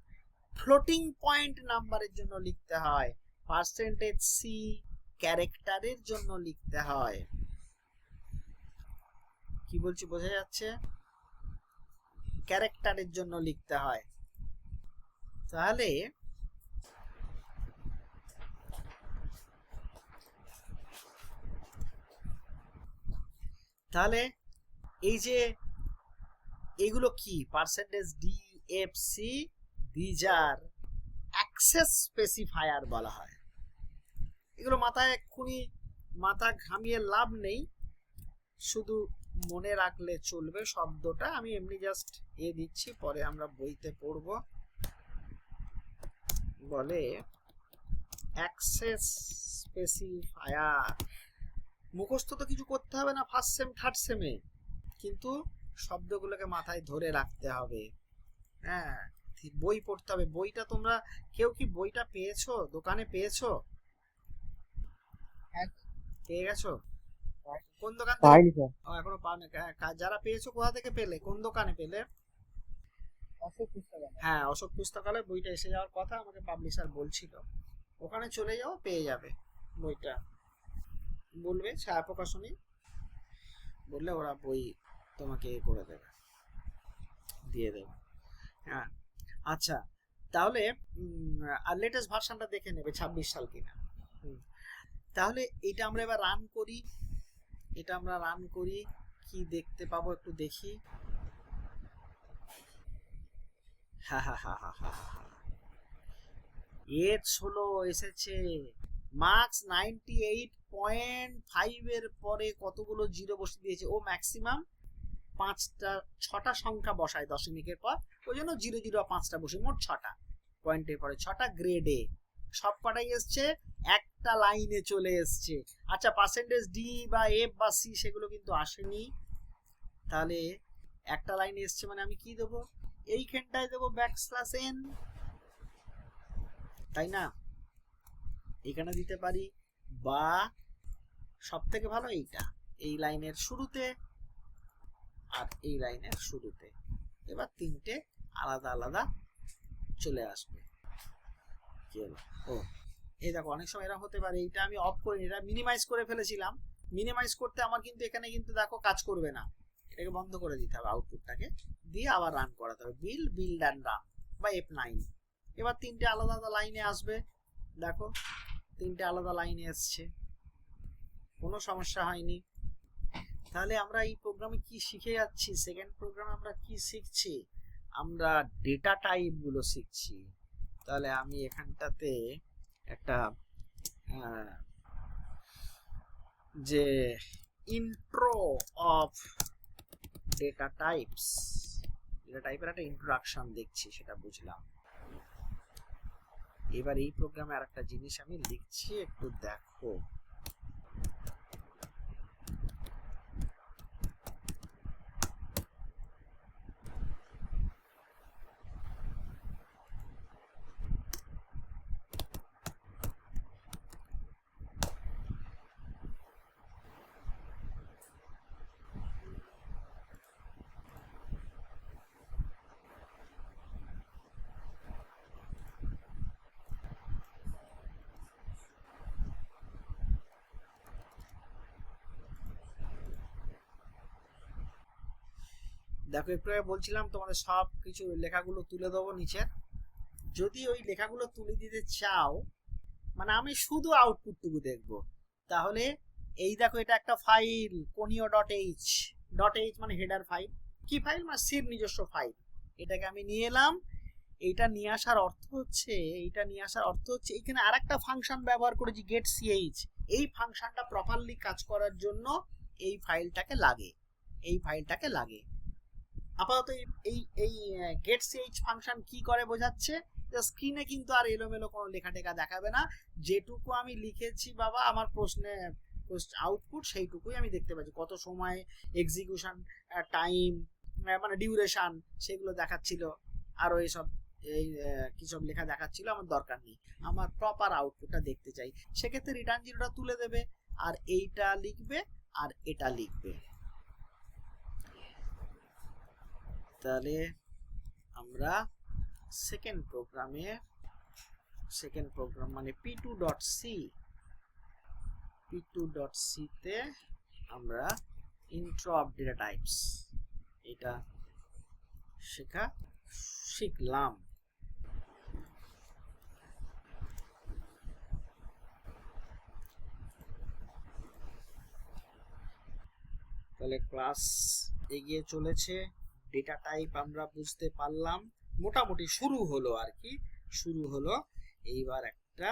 Speaker 1: ফ্লোটিং পয়েন্ট নাম্বারের জন্য লিখতে হয়, পার্সেন্টেজ সি ক্যারেক্টারের জন্য লিখতে হয়। কি বলছি বোঝা যাচ্ছে? ক্যারেক্টারের জন্য লিখতে হয়। তাহলে তাহলে এই যে এগুলো কি percentage D F C, these are access specifier বলা হয়। এগুলো মাথায় এক্ষুনি মাথা ঘামিয়ে লাভ নেই, শুধু মনে রাখলে চলবে শব্দটা। আমি এমনি জাস্ট দিচ্ছি, পরে আমরা বইতে পড়ব। বলে অ্যাক্সেস স্পেসিফায়ার। মুখস্থ তো কিছু করতে হবে না ফার্স্ট সেম থার্ড সেমে, কিন্তু শব্দগুলোকে মাথায় ধরে রাখতে হবে। হ্যাঁ, বই পড়তে হবে। বইটা তোমরা কেউ কি বইটা পেয়েছো? দোকানে পেয়েছো? পেয়ে গেছো? কোন দোকান থেকে?
Speaker 6: পাইনি স্যার।
Speaker 1: এখনো পাওনি? যারা পেয়েছো কোথা থেকে পেলে? কোন দোকানে পেলে? হ্যাঁ, অশোক পুস্তকালয় বইটা এসে যাওয়ার কথা, আমাকে পাবলিশার বলছিল। ওখানে চলে যাও, পেয়ে যাবে বইটা। বলবে ছায়া প্রকাশনী, বললে ওরা বই তোমাকে করে দেবে, দিয়ে দেবে। হ্যাঁ, আচ্ছা, তাহলে আর লেটেস্ট ভার্সনটা দেখে নেবে 26 সাল কিনা। তাহলে এটা আমরা এবার রান করি, এটা আমরা রান করি, কি দেখতে পাবো একটু দেখি। এজ হলো এসেছে, মার্কস 98.5 এর পরে কতগুলো জিরো বসে দিয়েছে। ও ম্যাক্সিমাম 6টা সংখ্যা বসায় দশমিকের পর, ওই জন্য 0 0 5টা বসে, মোট 6টা পয়েন্টের পরে 6টা গ্রেডে সব কটাই এসছে, একটা লাইনে চলে এসছে। আচ্ছা, পার্সেন্টেজ ডি বা এফ বা সি সেগুলো কিন্তু আসেনি। তাহলে একটা লাইনে এসছে মানে আমি কি দেবো? এইখানটায় দেবো ব্যাকস্ল্যাশ এন, তাই না? এখানে দিতে পারি, বা সব থেকে ভালো এইটা, এই লাইনের শুরুতে আর এই লাইনের শুরুতে। এবার তিনটে আলাদা আলাদা চলে আসবে। কি হলো? ও, এই দেখো অনেক সময় এরকম হতে পারে, এইটা আমি অফ করে, এটা মিনিমাইজ করে ফেলেছিলাম। মিনিমাইজ করতে আমার কিন্তু এখানে কিন্তু দেখো কাজ করবে না, এটাকে বন্ধ করে দিতে হবে, আউটপুটটাকে দিয়ে আবার রান করাতে হবে। বিল্ড অ্যান্ড রান বা F9। এবার তিনটে আলাদা আলাদা লাইনে আসবে, দেখো তিনটে আলাদা লাইনে এসছে, কোনো সমস্যা হয়নি। তাহলে আমরা এই প্রোগ্রামে কি শিখে যাচ্ছি? সেকেন্ড প্রোগ্রামে আমরা কি শিখছি? আমরা ডেটা টাইপ গুলো শিখছি। তাহলে আমি এখানটাতে একটা যে intro of data types, data টাইপের একটা ইন্ট্রোডাকশন দেখছি, সেটা বুঝলাম। এবার এই প্রোগ্রামে আর একটা জিনিস আমি লিখছি, একটু দেখো। দেখো, একটু আগে বলছিলাম তোমাদের সব কিছু লেখাগুলো তুলে দেবো নিচের। যদি ওই লেখাগুলো তুলে দিতে চাও, মানে আমি শুধু আউটপুটটুকু দেখবো, তাহলে এই দেখো এটা একটা ফাইল কোনিও .h মানে হেডার ফাইল। কি ফাইল? মানে সির নিজস্ব ফাইল। এটাকে আমি নিয়ে এলাম। এইটা নিয়ে আসার অর্থ হচ্ছে, এখানে আরেকটা ফাংশন ব্যবহার করেছি, গেট ch। এই ফাংশনটা প্রপারলি কাজ করার জন্য এই ফাইলটাকে লাগে। আপাতত এই এই গেট ch ফাংশন কি করে বোঝাচ্ছে, স্ক্রিনে কিন্তু আর এলোমেলো কোনো লেখা টেখা দেখাবে না। যেটুকু আমি লিখেছি বাবা আমার প্রশ্নে আউটপুট, সেইটুকুই আমি দেখতে পাচ্ছি। কত সময় এক্সিকিউশন টাইম, মানে ডিউরেশন, সেগুলো দেখাচ্ছিল, আরো এইসব এই কি সব লেখা দেখাচ্ছিল, আমার দরকার নেই, আমার প্রপার আউটপুটটা দেখতে চাই। সেক্ষেত্রে রিটার্ন জিরোটা তুলে দেবে, আর এইটা লিখবে আর এটা লিখবে। তাহলে আমরা সেকেন্ড প্রোগ্রাম মানে p2.c তে আমরা ইন্ট্রো অফ ডেটা টাইপস এটা শিখলাম। তাহলে ক্লাস এগিয়ে চলেছে, ডেটা টাইপ আমরা বুঝতে পারলাম, মোটামুটি শুরু হলো আর কি, শুরু হলো। এইবার একটা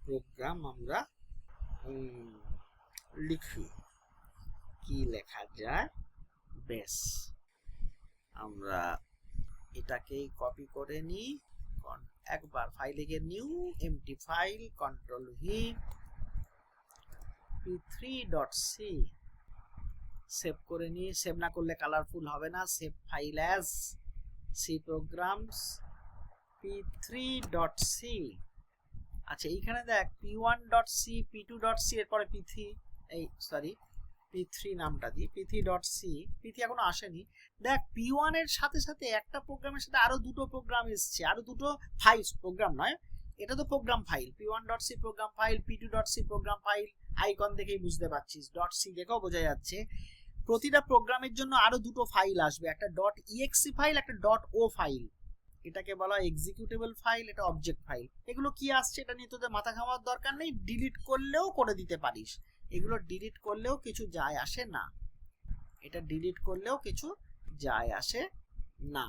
Speaker 1: প্রোগ্রাম আমরা লিখি, কি লেখা যায়, বেশ আমরা এটাকেই কপি করে নিই, একবার ফাইলে গিয়ে new empty file, control V, p3.c save করে নিই। সেভ না করলে কালারফুল হবে না, save file as C programs p3.c। আচ্ছা এইখানে দেখ p1.c, p2.c, এরপরে p3, এই সরি p3 নামটা দিই, p3.c, p3 এখনো আসেনি। দেখ p1 এর সাথে সাথে একটা প্রোগ্রামের সাথে আরো দুটো প্রোগ্রাম এসছে, আরো দুটো ফাইল, প্রোগ্রাম নয়, এটা তো programme file, p1.c programme file, p2.c programme file, icon দেখেই বুঝতে পারছিস, .c দেখেও বোঝা যাচ্ছে। প্রতিটা প্রোগ্রামের জন্য আরো দুটো ফাইল আসবে, একটা .exe ফাইল, একটা .o ফাইল, এটাকে বলা হয় এক্সিকিউটেবল ফাইল, এটা অবজেক্ট ফাইল। এগুলো কি আসছে এটা নিয়ে তোদের মাথা ঘামার দরকার নেই, ডিলিট করলেও করে দিতে পারিস, এগুলো ডিলিট করলেও কিছু যায় আসে না, এটা ডিলিট করলেও কিছু যায় আসে না,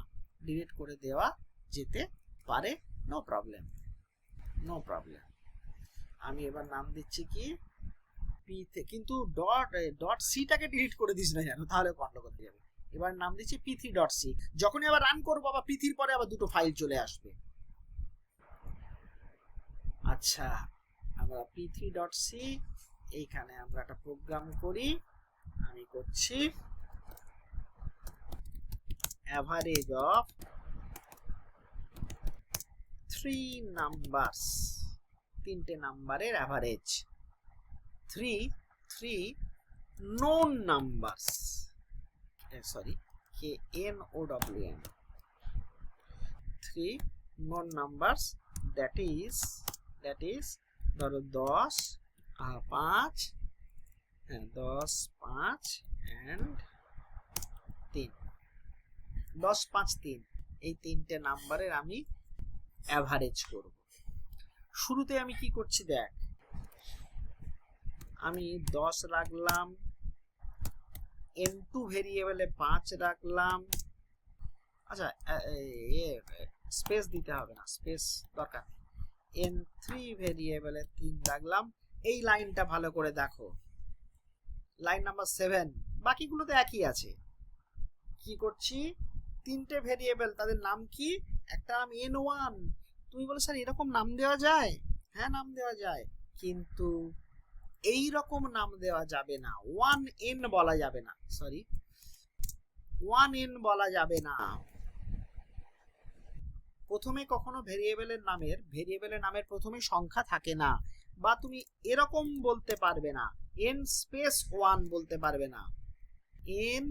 Speaker 1: ডিলিট করে দেওয়া যেতে পারে, নো প্রবলেম। আমি এবার নাম দিচ্ছি কি p, কিন্তু .c-টাকে ডিলিট করে দিস না জানো, তাহলে গন্ডগোল হয়ে যাবে। এবার নাম দিচ্ছি p3.c, যখনই আবার রান করবো আবার p3 পরে আবার দুটো ফাইল চলে আসবে। আচ্ছা আমরা p3.c, এইখানে আমরা একটা প্রোগ্রাম করি, আমি করছি অ্যাভারেজ অফ 3 নাম্বারস, তিনটে নাম্বারের average, 3 known numbers, sorry known, 3 known numbers, that is ধরো 10, 5, 10, 5 and 3, 10, 5, 3, এই তিনটে নাম্বারের আমি অ্যাভারেজ করব। শুরুতে আমি কি করছি দেখ, আমি 10 রাখলাম, n2 ভেরিয়েবলে 5 রাখলাম, আচ্ছা স্পেস দিতে হবে না, স্পেস দরকার, n3 ভেরিয়েবলে 3 রাখলাম। এই লাইনটা ভালো করে দেখো, লাইন নাম্বার 7, বাকিগুলো তো একই আছে। কি করছি, তিনটে ভেরিয়েবল, তাদের নাম কি, একটা নাম n1, তুমি বলো স্যার এরকম নাম দেওয়া যায়, হ্যাঁ নাম দেওয়া যায়, কিন্তু এই রকম নাম দেওয়া যাবে না, 1n বলা যাবে না, সরি 1n বলা যাবে না। প্রথমে কখনো ভেরিয়েবলের নামের প্রথমে সংখ্যা থাকে না, বা তুমি এরকম বলতে পারবে না, n স্পেস 1 বলতে পারবে না, n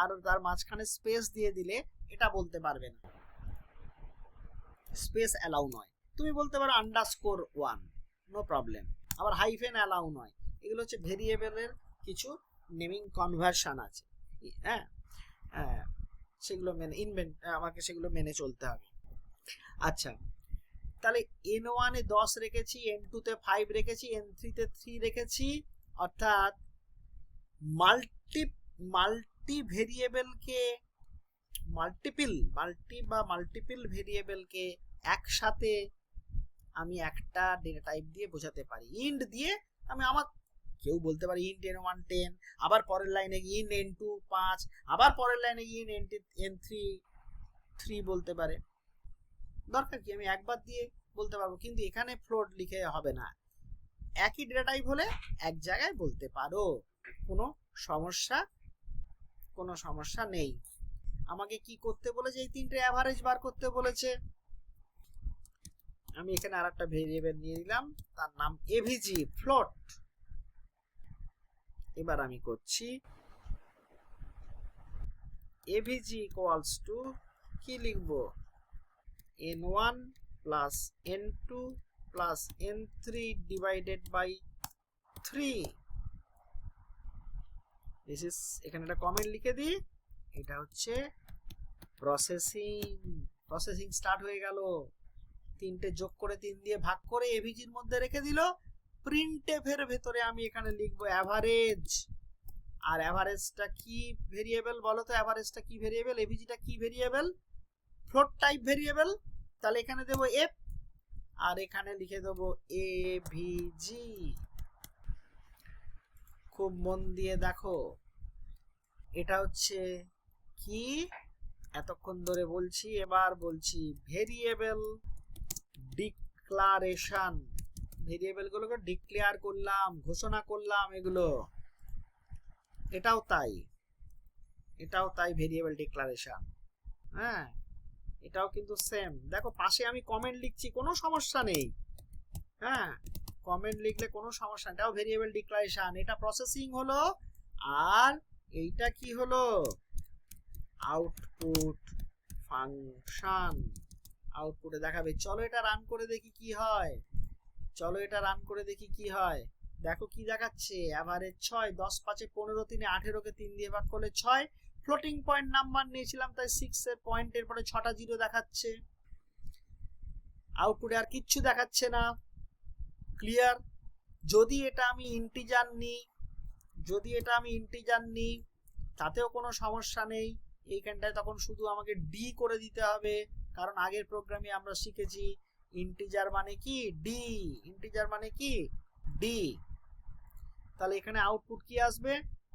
Speaker 1: আর তার মাঝখানে স্পেস দিয়ে দিলে এটা বলতে পারবে না, স্পেস অ্যালাউ নয়। তুমি বলতে পারো _1, নো প্রবলেম, আবার হাইফেন অ্যালাউ নয়। এগুলো হচ্ছে ভেরিয়েবলের কিছু নেমিং কনভার্সন আছে, হ্যাঁ সেগুলো আমাকে সেগুলো মেনে চলতে হবে। আচ্ছা তাহলে n1 এ 10 রেখেছি, n2 তে 5 রেখেছি, n3 তে 3 রেখেছি, অর্থাৎ মাল্টিপল ভেরিয়েবলকে একসাথে আমি একটা ডেটা টাইপ দিয়ে বোঝাতে পারি, ইন্ট দিয়ে। আমি আমার কেউ বলতে পারে ইন্ট n1 10, আবার পরের লাইনে ইন্ট n2 5, আবার পরের লাইনে ইন্ট n3 3 বলতে পারে, দরকার কি, আমি একবার দিয়ে বলতে পারবো। কিন্তু এখানে ফ্লোট লিখে হবে না, একই ডেটা টাইপ হলে এক জায়গায় বলতে পারো, কোনো সমস্যা নেই। আমাকে কি করতে বলেছে, এই তিনটে অ্যাভারেজ বার করতে বলেছে, আমি এখানে আর একটা ভেরিয়েবল নিয়ে নিলাম, তার নাম এভিজি ফ্লোট। এবার আমি করছি এভিজি ইকুয়ালস টু কি লিখবো, n1 plus n2 plus n3 divided by 3। This is, এখানে একটা কমেন্ট লিখে দিই, এটা হচ্ছে প্রসেসিং স্টার্ট হয়ে গেল। 3টে যোগ করে 3 দিয়ে ভাগ করে এভিজির মধ্যে রেখে দিল। প্রিন্টএফ এর ভেতরে আমি এখানে লিখবো অ্যাভারেজ। আর অ্যাভারেজটা কি ভেরিয়েবল বলো তো? অ্যাভারেজটা কি ভেরিয়েবল? এভিজিটা কি ভেরিয়েবল? Float type variable. তাহলে এখানে দেবো এফ, আর এখানে লিখে দেবো এভিজি। খুব মন দিয়ে দেখো, এটা হচ্ছে কি এতক্ষণ ধরে বলছি, এবার বলছি ভেরিয়েবল ডিক্লারেশন। ভেরিয়েবল গুলোকে ডিক্লেয়ার করলাম, ঘোষণা করলাম এগুলো। এটাও তাই ভেরিয়েবল ডিক্লারেশন। হ্যাঁ, এটাও কিন্তু সেম। দেখো পাশে আমি কমেন্ট লিখছি, কোনো সমস্যা নেই। হ্যাঁ, কমেন্ট লিখলে কোনো সমস্যা নেই, এটাও ভেরিয়েবল ডিক্লারেশন। এটা প্রসেসিং হলো, আর এইটা কি হলো, আউটপুট ফাংশন। আউটপুটে দেখাবে। চলো এটা রান করে দেখি কি হয়। দেখো কি দেখাচ্ছে, এভারেজ 6, 10 5 15, 3 18 কে 3 দিয়ে ভাগ করলে 6। ফ্লোটিং পয়েন্ট নাম্বার নিয়েছিলাম তাই 6 এর পয়েন্টের পরে 6টা জিরো দেখাচ্ছে। আউটপুটে আর কিচ্ছু দেখাচ্ছে না। ক্লিয়ার? যদি এটা আমি ইন্টিজার নিই, তাতেও কোনো সমস্যা নেই। এইখানটায় তখন শুধু আমাকে ডি করে দিতে হবে, কারণ আগের প্রোগ্রামে আমরা শিখেছি ইন্টিজার মানে কি ডি। তাহলে এখানে আউটপুট কি আসবে,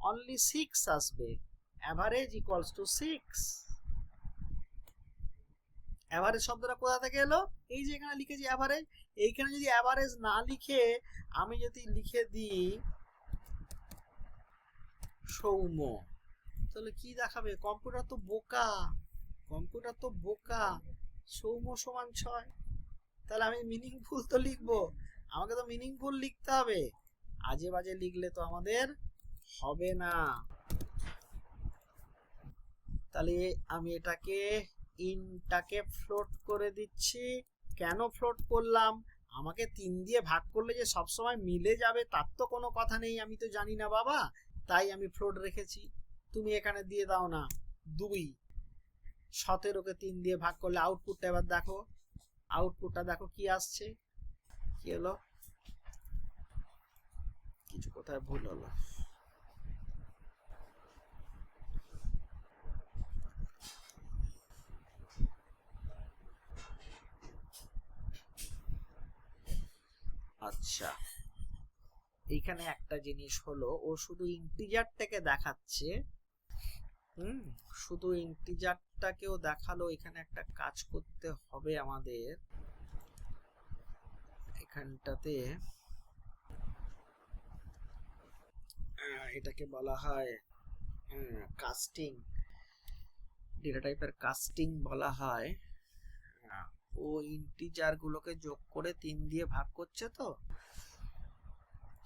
Speaker 1: অনলি 6 আসবে। Average equals to 6। অ্যাভারেজ শব্দটা কোথা থেকে এলো? এই যে এখানে লিখেছি অ্যাভারেজ। এইখানে যদি অ্যাভারেজ না লিখে আমি যদি লিখে দিই সৌম্য, তাহলে কি দেখাবে? কম্পিউটার তো বোকা। সৌম্য সমান 6। তাহলে আমি মিনিংফুল তো লিখবো, আমাকে তো মিনিংফুল লিখতে হবে। আজে বাজে লিখলে তো আমাদের হবে না। তাহলে আমি ইনটাকে ফ্লোট করে দিচ্ছি। কেন ফ্লোট করলাম? আমাকে 3 দিয়ে ভাগ করলে যে সবসময় মিলে যাবে তার তো কোনো কথা নেই, আমি তো জানি না বাবা, তাই আমি ফ্লোট রেখেছি। তুমি এখানে দিয়ে দাও না 2। 17কে 3 দিয়ে ভাগ করলে আউটপুটটা এবার দেখো, কি আসছে। কি হলো? কিছু কোথায় ভুল হলো। আচ্ছা, এইখানে একটা জিনিস হলো, ও শুধু ইন্টিজারটাকে দেখাচ্ছে। শুধু ইন্টিজারটাকেও দেখালো। এখানে একটা কাজ করতে হবে আমাদের। এখানটাতে এটাকে বলা হয় কাস্টিং, ডেটা টাইপের কাস্টিং বলা হয়। ও ইন্টিজার গুলোকে যোগ করে 3 দিয়ে ভাগ করছে, তো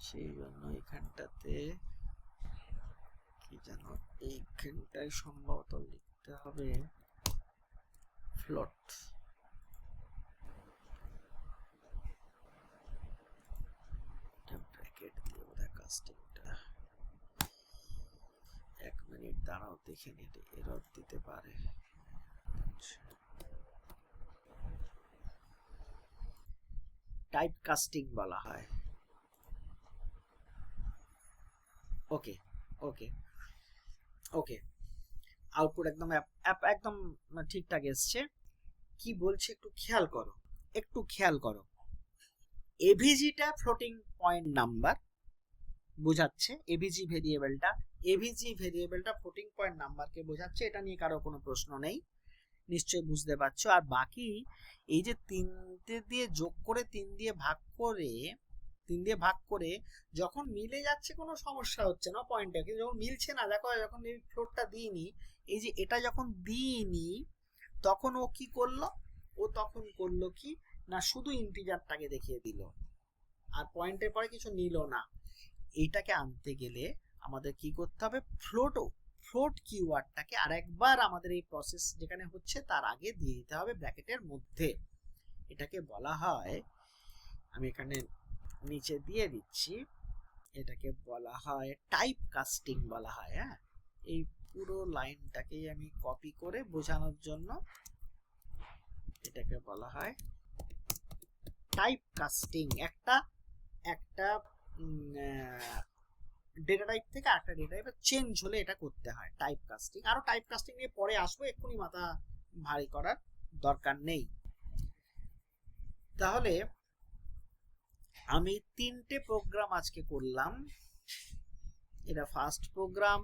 Speaker 1: সেই জন্য এখানটাতে কি জানো, এইখানটায় সম্ভবত লিখতে হবে ফ্লোট। ব্র্যাকেট দিয়ে বোধহয় কাস্টিংটা। 1 মিনিট দাঁড়াও, দেখে নিতে এরর দিতে পারে। টাইপ কাস্টিং বলা হয়। ওকে, আউটপুট একদম ঠিকঠাক এসছে। কি বলছে একটু খেয়াল করো। এভিজিটা ফ্লোটিং পয়েন্ট নাম্বার বোঝাচ্ছে। এভিজি ভেরিয়েবলটা ফ্লোটিং পয়েন্ট নাম্বারকে বোঝাচ্ছে। এটা নিয়ে কারো কোনো প্রশ্ন নেই, নিশ্চয়ই বুঝতে পারছো। আর বাকি এই যে 3 দিয়ে যোগ করে 3 দিয়ে ভাগ করে যখন মিলে যাচ্ছে কোনো সমস্যা হচ্ছে না পয়েন্টটা, কিন্তু যখন মিলছে না, দেখো যখন এই ফ্লোটটা দিইনি, এই যে এটা যখন দিইনি, তখন ও কি করলো? ও তখন করলো কি, না শুধু ইন্টিজারটাকে দেখিয়ে দিল আর পয়েন্টের পরে কিছু নিল না। এইটাকে আনতে গেলে আমাদের কি করতে হবে, ফ্লোট কিওয়ার্ডটাকে আরেকবার আমাদের এই প্রসেস যেখানে হচ্ছে তার আগে দিয়ে দিতে হবে ব্র্যাকেটের মধ্যে। এটাকে বলা হয়, আমি এখানে নিচে দিয়ে দিচ্ছি, এটাকে বলা হয় টাইপ কাস্টিং বলা হয়। হ্যাঁ, এই পুরো লাইনটাকেই আমি কপি করে বোঝানোর জন্য এটাকে বলা হয় টাইপ কাস্টিং। একটা ডেটা টাইপ থেকে আরেকটা ডেটা টাইপে চেঞ্জ হলে এটা করতে হয় টাইপ কাস্টিং। আরো টাইপ কাস্টিং নিয়ে পরে আসবো, এক্ষুনি মাথা ভারী করার দরকার নেই। তাহলে আমি 3টে প্রোগ্রাম আজকে করলাম। এটা ফার্স্ট প্রোগ্রাম,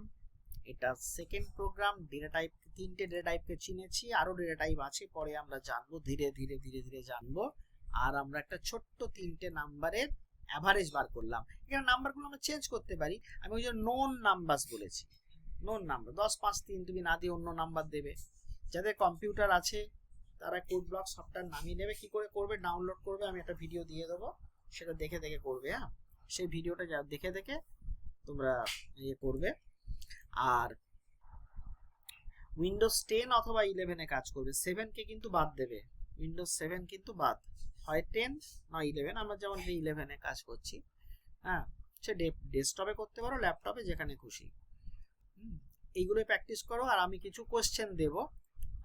Speaker 1: এটা সেকেন্ড প্রোগ্রাম। ডেটা টাইপ 3টে ডেটা টাইপকে চিনেছি, আরো ডেটা টাইপ আছে পরে আমরা জানবো, ধীরে ধীরে জানবো। আর আমরা একটা ছোট্ট 3টে নাম্বারের অ্যাভারেজ বার করলাম। এখানে নাম্বারগুলো আমরা চেঞ্জ করতে পারি। আমি ওই যে নোন নাম্বারস বলেছি, নোন নাম্বার 10 5 3 তুমি না দিয়ে অন্য নাম্বার দেবে। যাদের কম্পিউটার আছে তারা কোড ব্লক সফটওয়্যার নামিয়ে নেবে। কি করে করবে, ডাউনলোড করবে, আমি একটা ভিডিও দিয়ে দেবো, সেটা দেখে করবে। হ্যাঁ, সেই ভিডিওটা যা দেখে তোমরা ইয়ে করবে। আর উইন্ডোজ 10 অথবা 11 এ কাজ করবে, 7কে কিন্তু বাদ দেবে। উইন্ডোজ 7 কিন্তু বাদ, হয় 10 না 11। আমরা যেমন 11 এ কাজ করছি। হ্যাঁ, সে ডেস্কটপে করতে পারো, ল্যাপটপে, যেখানে খুশি। এইগুলো প্র্যাকটিস করো। আর আমি কিছু কোশ্চেন দেব,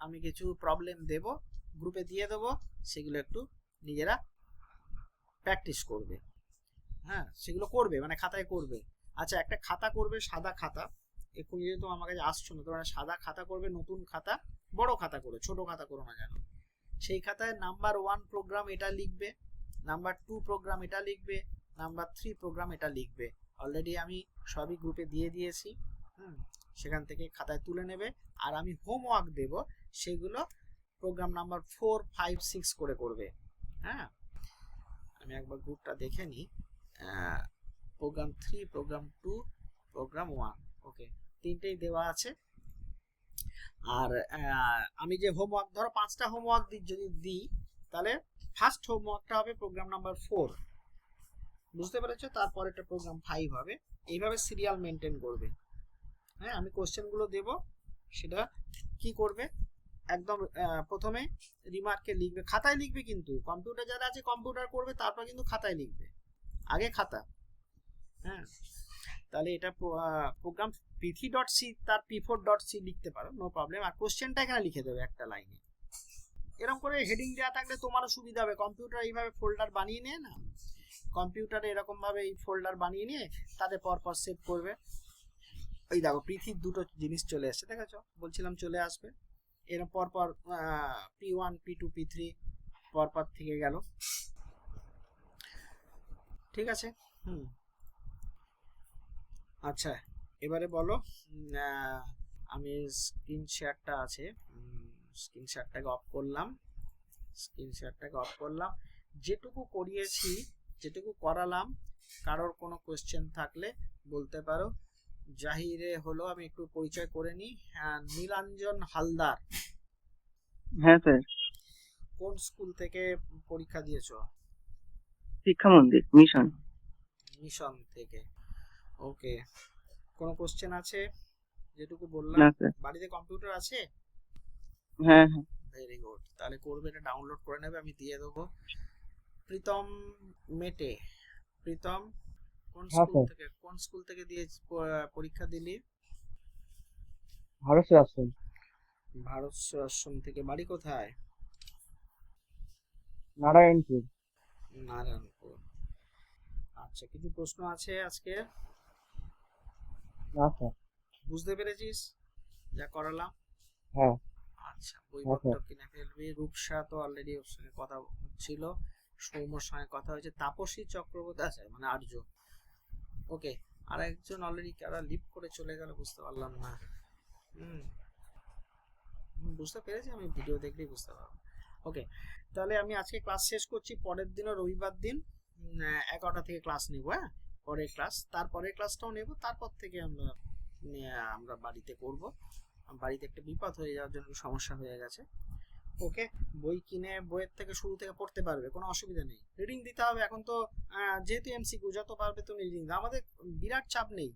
Speaker 1: আমি কিছু প্রবলেম দেব, গ্রুপে দিয়ে দেবো, সেগুলো একটু নিজেরা প্র্যাকটিস করবে। হ্যাঁ, সেগুলো করবে, মানে খাতায় করবে। আচ্ছা, একটা খাতা করবে, সাদা খাতা। এখন যেহেতু আমার কাছে আসছো না, তোমরা সাদা খাতা করবে, নতুন খাতা, বড় খাতা করো, ছোট খাতা করো না যেন। সেই খাতায় নাম্বার 1 প্রোগ্রাম এটা লিখবে, নাম্বার 2 প্রোগ্রাম এটা লিখবে, নাম্বার 3 প্রোগ্রাম এটা লিখবে। অলরেডি আমি সবই গ্রুপে দিয়ে দিয়েছি। সেখান থেকে খাতায় তুলে নেবে। আর আমি হোমওয়ার্ক দেব, সেগুলো প্রোগ্রাম নাম্বার 4 5 6 করে করবে। হ্যাঁ, আমি একবার গ্রুপটা দেখে নিই। প্রোগ্রাম 3, প্রোগ্রাম 2, প্রোগ্রাম 1, ওকে, 3টেই দেওয়া আছে। আর আমি যে হোমওয়ার্ক, ধরো 5টা হোমওয়ার্ক যদি দিই, তাহলে ফার্স্ট হোমওয়ার্কটা হবে প্রোগ্রাম নাম্বার 4, বুঝতে পেরেছো? তারপরে একটা প্রোগ্রাম 5 হবে। এইভাবে সিরিয়াল মেনটেন করবে। হ্যাঁ, আমি কোশ্চেনগুলো দেব, সেটা কি করবে, একদম প্রথমে রিমার্কে লিখবে, খাতায় লিখবে। কিন্তু কম্পিউটার যারা আছে কম্পিউটার করবে, তারপর কিন্তু খাতায় লিখবে, আগে খাতা। হ্যাঁ, তাহলে এটা প্রোগ্রাম p3.c তার p4.c লিখতে পারো, নো প্রবলেম। আর কোশ্চেনটা এখানে লিখে দেবে একটা লাইনে। এরকম করে হেডিং দেওয়া থাকলে তোমারও সুবিধা হবে। কম্পিউটার এইভাবে ফোল্ডার বানিয়ে নিয়ে না, কম্পিউটারে এরকম ভাবে এই ফোল্ডার বানিয়ে নিয়ে তাদের পরপর সেভ করবে। ওই দেখো, পৃথিবীর দুটো জিনিস চলে আসছে, দেখেছো? বলছিলাম চলে আসবে। এরকম পরপর p1 p2 p3 পরপর থেকে গেল। ঠিক আছে। আচ্ছা, এবারে বলো, আমি স্ক্রিন শেয়ারটা আছে, স্ক্রিন শেয়ারটাকে অফ করলাম। যেটুকু করিয়েছি, যেটুকু করালাম, কারোর কোনো কোশ্চেন থাকলে বলতে পারো। জাহিরে হলো, আমি একটু পরিচয় করে নিই। নীলাঞ্জন হালদার।
Speaker 5: হ্যাঁ স্যার।
Speaker 1: কোন স্কুল থেকে পরীক্ষা দিয়েছো?
Speaker 5: শিক্ষা মন্দির
Speaker 1: মিশন থেকে। ওকে, কোনো কোশ্চেন আছে? যেটুকু বললাম।
Speaker 5: না স্যার।
Speaker 1: বাড়িতে কম্পিউটার আছে?
Speaker 5: হ্যাঁ।
Speaker 1: ভেরি গুড, তাহলে করবে, এটা ডাউনলোড করে নেবে, আমি দিয়ে দেবো। প্রীতম মেটে, প্রীতম কোন স্কুল থেকে দিয়ে পরীক্ষা দিলি?
Speaker 6: ভারত সেবাশ্রম।
Speaker 1: ভারত সেবাশ্রম থেকে। বাড়ি কোথায়?
Speaker 6: নারায়ণপুর।
Speaker 1: আচ্ছা, কিছু প্রশ্ন আছে আজকে?
Speaker 6: না স্যার।
Speaker 1: বুঝতে পেরেছিস যা করালাম?
Speaker 6: হ্যাঁ।
Speaker 1: আচ্ছা, বইপত্র কিনে ফেলবি। রূপসা তো অলরেডি ওর সঙ্গে কথা হচ্ছিল, সৌম্যর সঙ্গে কথা হয়েছে, তাপসী চক্রবর্তী আছে, মানে আর্য। ওকে, আর একজন অলরেডি কারা লিভ করে চলে গেল, বুঝতে পারলাম না। বুঝতে পেরেছি, আমি ভিডিও দেখলেই বুঝতে পারবো। ওকে, তাহলে আমি আজকে ক্লাস শেষ করছি। পরের দিনও রবিবার দিন 11টা থেকে ক্লাস নেব। হ্যাঁ, পরের ক্লাস, তারপরের ক্লাসটাও নেব, তারপর থেকে আমরা বাড়িতে করব। বাড়িতে একটা বিপদ হয়ে যাওয়ার জন্য সমস্যা হয়ে গেছে। ওকে, বই কিনে বইয়ের থেকে শুরু থেকে পড়তে পারবে, কোনো অসুবিধা নেই। রিডিং দিতে হবে এখন তো, যেহেতু এমসিকিউ যত পারবে তুমি রিডিং দাও, আমাদের বিরাট চাপ নেই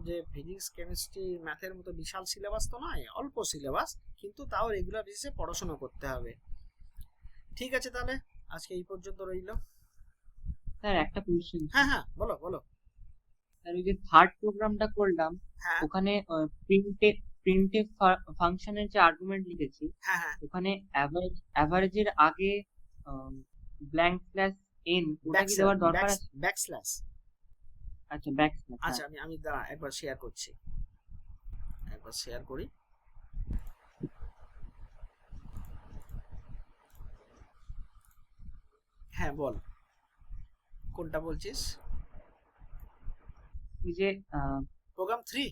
Speaker 1: যে ফিজিক্স কেমিস্ট্রি ম্যাথের মতো বিশাল সিলেবাস তো নয়, অল্প সিলেবাস, কিন্তু তাও রেগুলার বেসিসে পড়াশোনা করতে হবে। ঠিক আছে, তাহলে আজকে এই পর্যন্ত রইলো।
Speaker 5: স্যার একটা কোয়েশ্চেন,
Speaker 1: হ্যাঁ হ্যাঁ, বলো বলো।
Speaker 5: স্যার ওই যে থার্ড প্রোগ্রামটা করলাম
Speaker 1: হ্যাঁ
Speaker 5: ওখানে প্রিন্টে ফাংশনের যে আর্গুমেন্ট লিখেছি
Speaker 1: হ্যাঁ হ্যাঁ,
Speaker 5: ওখানে অ্যাভারেজের আগে ব্ল্যাঙ্ক স্ল্যাশ এন ওটা কি দেওয়ার দরকার আছে?
Speaker 1: Back slash.
Speaker 5: আচ্ছা ব্যাক স্ল্যাশ,
Speaker 1: আচ্ছা, আমি দাঁড়া একবার শেয়ার করছি, একবার শেয়ার করি। হ্যাঁ বল, কোনটা বলছিস?
Speaker 5: ওই যে
Speaker 1: প্রোগ্রাম 3?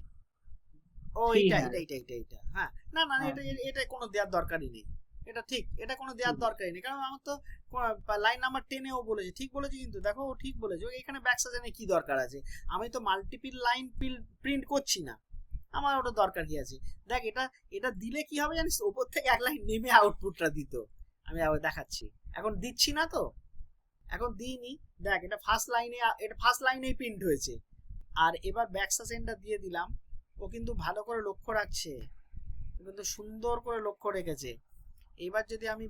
Speaker 1: ও
Speaker 5: Three,
Speaker 1: এইটা
Speaker 5: হ্যাঁ।
Speaker 1: এইটা এইটা এইটা এইটা, হ্যাঁ। না না,
Speaker 5: হ্যাঁ।
Speaker 1: এটা এটা কোনো দেওয়ার দরকারই নেই, এটা ঠিক, এটা কোনো দেওয়ার দরকারই নেই, কারণ আমার তো লাইন নাম্বার 10 এও বলেছে, ঠিক বলেছে, কিন্তু দেখো ও ঠিক বলেছে, ও এখানে ব্যাকস্ল্যাশ এনে কি দরকার আছে? আমি তো মাল্টিপল লাইন প্রিন্ট করছি না, আমার ওটা দরকার কি আছে? দেখ, এটা এটা দিলে কি হবে জানিস, উপর থেকে এক লাইন নেমে আউটপুটটা দিত। আমি আবার দেখাচ্ছি, এখন দিচ্ছি না তো, এখন দিইনি। দেখ, এটা ফার্স্ট লাইনে, এটা ফার্স্ট লাইনেই প্রিন্ট হয়েছে, আর এবার ব্যাকস্ল্যাশ এনটা দিয়ে দিলাম। ও কিন্তু ভালো করে লক্ষ্য রাখছে, ও কিন্তু সুন্দর করে লক্ষ্য রেখেছে। এবার যদি আমি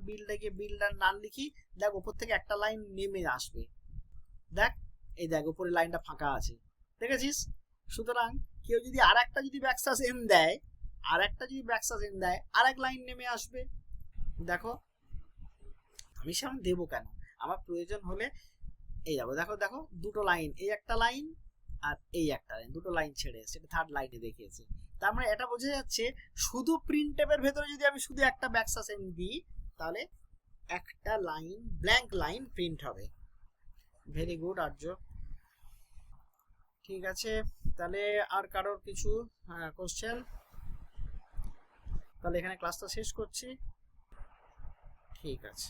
Speaker 1: বিল্ডার নাম লিখি, দেখ উপর থেকে একটা লাইন নেমে আসবে, দেখ, এই দেখ উপরে লাইনটা ফাঁকা আছে, দেখেছিস? সুতরাং কেউ যদি আর একটা যদি ব্যাকস্ল্যাশ এন দেয়, আর একটা যদি ব্যাকস্ল্যাশ এন দেয়, আর এক লাইন নেমে আসবে। দেখো, আমি সেরকম দেবো কেন? আমার প্রয়োজন হলে এই যাবো, দেখো দেখো দুটো লাইন, এই একটা লাইন আর এই একটা লাইন, দুটো লাইন ছেড়ে এসেছে, এটা থার্ড লাইনে দেখিয়েছে। তার মানে এটা বোঝা যাচ্ছে শুধু প্রিন্টেপের ভেতরে যদি আমি শুধু একটা ব্যাকস্ল্যাশ এন দিই, তাহলে একটা লাইন, ব্ল্যাঙ্ক লাইন প্রিন্ট হবে। ভেরি গুড আর্য। ঠিক আছে, তাহলে আর কারোর কিছু কোশ্চেন? তাহলে এখানে ক্লাসটা শেষ করছি। ঠিক আছে।